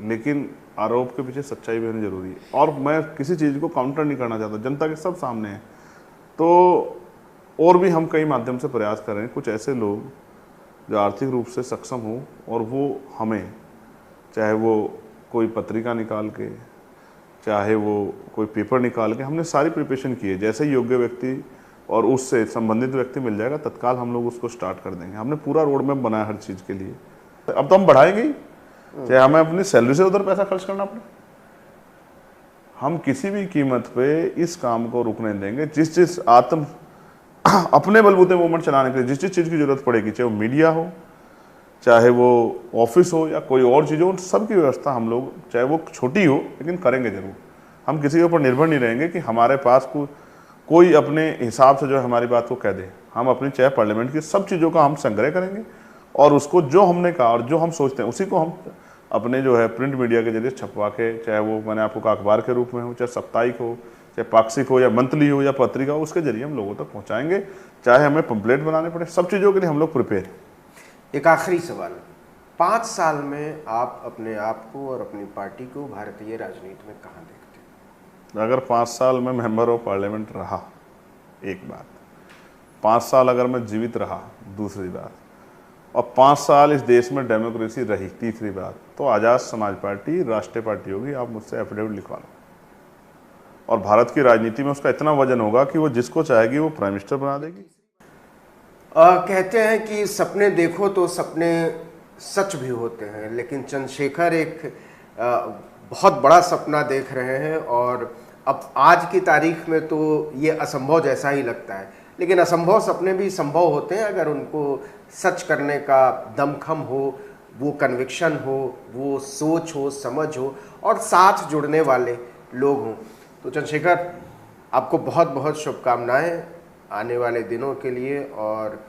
लेकिन आरोप के पीछे सच्चाई भी होनी जरूरी है। और मैं किसी चीज़ को काउंटर नहीं करना चाहता, जनता के सब सामने है। तो और भी हम कई माध्यम से प्रयास कर रहे हैं, कुछ ऐसे लोग जो आर्थिक रूप से सक्षम हो और वो हमें, चाहे वो कोई पत्रिका निकाल के, चाहे वो कोई पेपर निकाल के, हमने सारी प्रिपरेशन की है। जैसे योग्य व्यक्ति और उससे संबंधित व्यक्ति मिल जाएगा, तत्काल हम लोग उसको स्टार्ट कर देंगे। हमने पूरा रोड मैप बनाया हर चीज़ के लिए। अब तो हम बढ़ाएंगे ही, चाहे हमें अपनी सैलरी से उधर पैसा खर्च करना पड़े, हम किसी भी कीमत पे इस काम को रुकने देंगे। जिस अपने बलबूते मूवमेंट चलाने के लिए जिस चीज़ की जरूरत पड़ेगी, चाहे वो मीडिया हो, चाहे वो ऑफिस हो या कोई और चीज़ हो, उन सब की व्यवस्था हम लोग, चाहे वो छोटी हो लेकिन करेंगे जरूर। हम किसी के ऊपर निर्भर नहीं रहेंगे कि हमारे पास कोई अपने हिसाब से जो है हमारी बात को कह दे। हम अपनी चाहे पार्लियामेंट की सब चीज़ों का हम संग्रह करेंगे और उसको जो हमने कहा और जो हम सोचते हैं उसी को हम अपने जो है प्रिंट मीडिया के जरिए छपवा के, चाहे वो मैंने आपको कहा अखबार के रूप में हो, चाहे साप्ताहिक हो, चाहे पाक्षिक हो या मंथली हो या पत्रिका हो, उसके जरिए हम लोगों तक पहुंचाएंगे। चाहे हमें पंपलेट बनाने पड़े, सब चीज़ों के लिए हम लोग प्रिपेयर हैं। एक आखिरी सवाल, 5 साल में आप अपने आप को और अपनी पार्टी को भारतीय राजनीति में कहाँ देखते हैं? अगर 5 साल में मेंबर ऑफ पार्लियामेंट रहा, एक बात, 5 साल अगर मैं जीवित रहा, दूसरी बात, और 5 साल इस देश में डेमोक्रेसी रही, तीसरी बात, तो आज़ाद समाज पार्टी राष्ट्रीय पार्टी होगी। आप मुझसे एफिडेविट लिखवा लो। और भारत की राजनीति में उसका इतना वजन होगा कि वो जिसको चाहेगी वो प्राइम मिनिस्टर बना देगी। कहते हैं कि सपने देखो तो सपने सच भी होते हैं, लेकिन चंद्रशेखर एक बहुत बड़ा सपना देख रहे हैं और अब आज की तारीख में तो ये असंभव जैसा ही लगता है। लेकिन असंभव सपने भी संभव होते हैं अगर उनको सच करने का दमखम हो, वो कन्विक्शन हो, वो सोच हो, समझ हो और साथ जुड़ने वाले लोग हों। तो चंद्रशेखर, आपको बहुत बहुत शुभकामनाएं आने वाले दिनों के लिए, और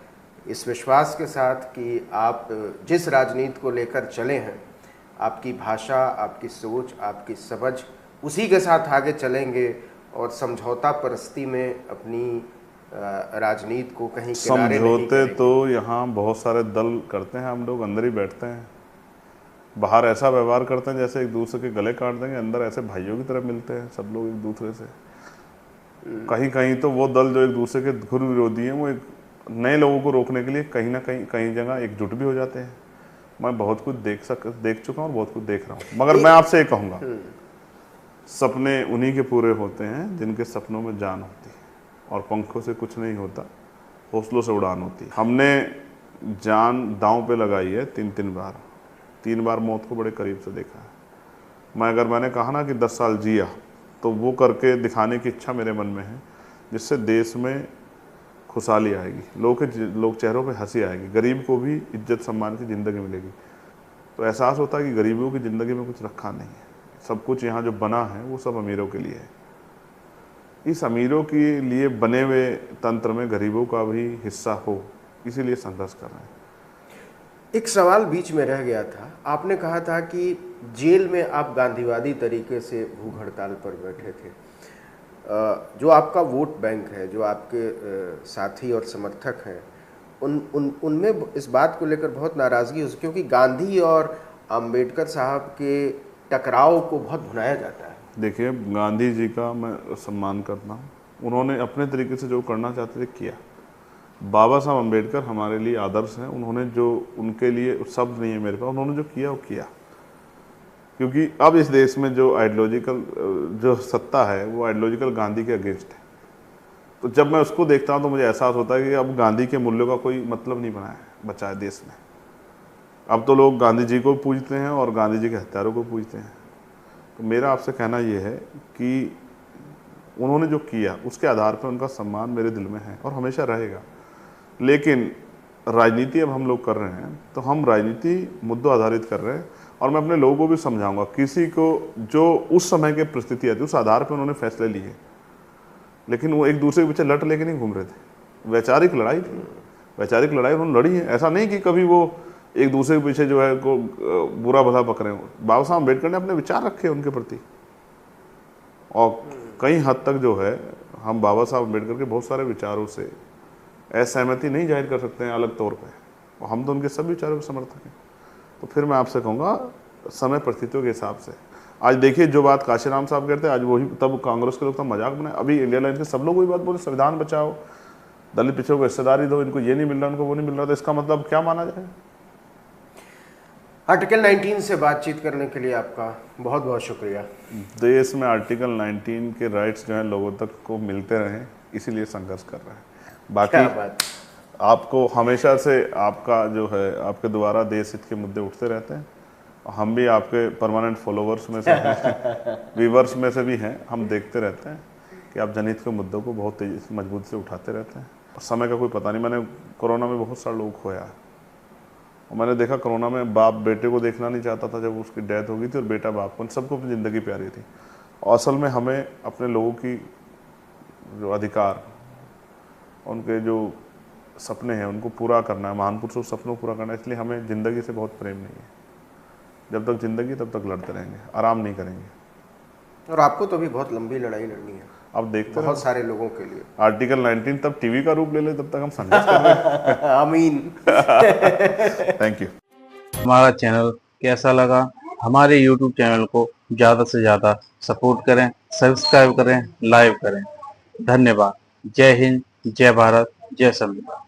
इस विश्वास के साथ कि आप जिस राजनीति को लेकर चले हैं, आपकी भाषा, आपकी सोच, आपकी समझ, उसी के साथ आगे चलेंगे और समझौता परस्ती में अपनी राजनीति को कहीं किनारे नहीं समझौते तो यहाँ बहुत सारे दल करते हैं, हम लोग अंदर ही बैठते हैं। बाहर ऐसा व्यवहार करते हैं जैसे एक दूसरे के गले काट देंगे, अंदर ऐसे भाइयों की तरह मिलते हैं सब लोग एक दूसरे से। कहीं कहीं तो वो दल जो एक दूसरे के घुर विरोधी हैं, वो एक नए लोगों को रोकने के लिए कहीं ना कहीं जगह एकजुट भी हो जाते हैं। मैं बहुत कुछ देख चुका हूँ और बहुत कुछ देख रहा हूँ। मगर मैं आपसे ये कहूँगा, सपने उन्हीं के पूरे होते हैं जिनके सपनों में जान होती है, और पंखों से कुछ नहीं होता, हौसलों से उड़ान होती है। हमने जान दांव पे लगाई है 3-3 बार, 3 बार मौत को बड़े करीब से देखा है। मैंने कहा ना कि 10 साल जिया, तो वो करके दिखाने की इच्छा मेरे मन में है, जिससे देश में खुशहाली आएगी, लोग चेहरों पे हंसी आएगी, गरीब को भी इज्जत सम्मान की ज़िंदगी मिलेगी। तो एहसास होता है कि गरीबों की ज़िंदगी में कुछ रखा नहीं है, सब कुछ यहाँ जो बना है वो सब अमीरों के लिए है। इस अमीरों के लिए बने हुए तंत्र में गरीबों का भी हिस्सा हो, इसीलिए संघर्ष कर रहे हैं। एक सवाल बीच में रह गया था, आपने कहा था कि जेल में आप गांधीवादी तरीके से भूख हड़ताल पर बैठे थे। जो आपका वोट बैंक है, जो आपके साथी और समर्थक हैं, उनमें इस बात को लेकर बहुत नाराज़गी है, क्योंकि गांधी और अंबेडकर साहब के टकराव को बहुत भुनाया जाता है। देखिए, गांधी जी का मैं सम्मान करता हूँ, उन्होंने अपने तरीके से जो करना चाहते थे किया। बाबा साहब अंबेडकर हमारे लिए आदर्श हैं, उन्होंने जो, उनके लिए शब्द नहीं है मेरे पास, उन्होंने जो किया वो किया। क्योंकि अब इस देश में जो आइडियोलॉजिकल जो सत्ता है वो आइडियोलॉजिकल गांधी के अगेंस्ट है। तो जब मैं उसको देखता हूँ तो मुझे एहसास होता है कि अब गांधी के मूल्यों का कोई मतलब नहीं बचा है देश में। अब तो लोग गांधी जी को पूजते हैं और गांधी जी के हत्यारों को पूजते हैं। तो मेरा आपसे कहना ये है कि उन्होंने जो किया उसके आधार पर उनका सम्मान मेरे दिल में है और हमेशा रहेगा। लेकिन राजनीति अब हम लोग कर रहे हैं, तो हम राजनीति मुद्दों आधारित कर रहे हैं, और मैं अपने लोगों को भी समझाऊंगा, किसी को जो उस समय की परिस्थिति आती उस आधार पर उन्होंने फैसले लिए, लेकिन वो एक दूसरे के पीछे लट लेके नहीं घूम रहे थे। वैचारिक लड़ाई थी, वैचारिक लड़ाई उन्होंने लड़ी है। ऐसा नहीं कि कभी वो एक दूसरे के पीछे जो है को बुरा भला पकड़े हो। बाबा साहब अम्बेडकर ने अपने विचार रखे उनके प्रति, और कई हद तक जो है हम बाबा साहब अम्बेडकर के बहुत सारे विचारों से असहमति नहीं जाहिर कर सकते हैं अलग तौर पे, और हम तो उनके सभी विचारों के समर्थक हैं। तो फिर मैं आपसे कहूँगा, समय परिस्थितियों के हिसाब से आज देखिए, जो बात काशीराम साहब कहते हैं आज वही, तब कांग्रेस के लोग तब मजाक बनाए, अभी इंडिया लाइन के सब लोग वही बात बोले, संविधान बचाओ, दलित पिछड़ों को हिस्सेदारी दो, इनको ये नहीं मिल रहा, इनको वो नहीं मिल रहा। तो इसका मतलब क्या माना जाए? आर्टिकल 19 से बातचीत करने के लिए आपका बहुत बहुत शुक्रिया। देश में आर्टिकल 19 के राइट्स जो हैं लोगों तक को मिलते रहें, इसीलिए संघर्ष कर रहे हैं। बाकी आपको हमेशा से आपका जो है, आपके द्वारा देश हित के मुद्दे उठते रहते हैं, हम भी आपके परमानेंट फॉलोवर्स में से हैं, व्यूवर्स में से भी हैं। हम देखते रहते हैं कि आप जनहित के मुद्दों को बहुत तेजी से मजबूती से उठाते रहते हैं। समय का कोई पता नहीं, मैंने कोरोना में बहुत सारे लोग खोया, और मैंने देखा कोरोना में बाप बेटे को देखना नहीं चाहता था जब उसकी डेथ हो गई थी, और बेटा बाप को, सबको अपनी ज़िंदगी प्यारी थी। और असल में हमें अपने लोगों की जो अधिकार, उनके जो सपने हैं उनको पूरा करना है, महान पुरुषों के सपनों को पूरा करना है। इसलिए हमें ज़िंदगी से बहुत प्रेम नहीं है। जब तक ज़िंदगी तब तक लड़ते रहेंगे, आराम नहीं करेंगे। और आपको तो अभी बहुत लंबी लड़ाई लड़नी है, अब देखते बहुत सारे लोगों के लिए। आर्टिकल 19 तब टीवी का रूप ले ले, तब तक हम संघर्ष कर रहे हैं। आमीन। Thank you. हमारा चैनल कैसा लगा? हमारे YouTube चैनल को ज़्यादा से ज़्यादा सपोर्ट करें, सब्सक्राइब करें, लाइव करें। धन्यवाद। जय हिंद, जय भारत, जय संविधान।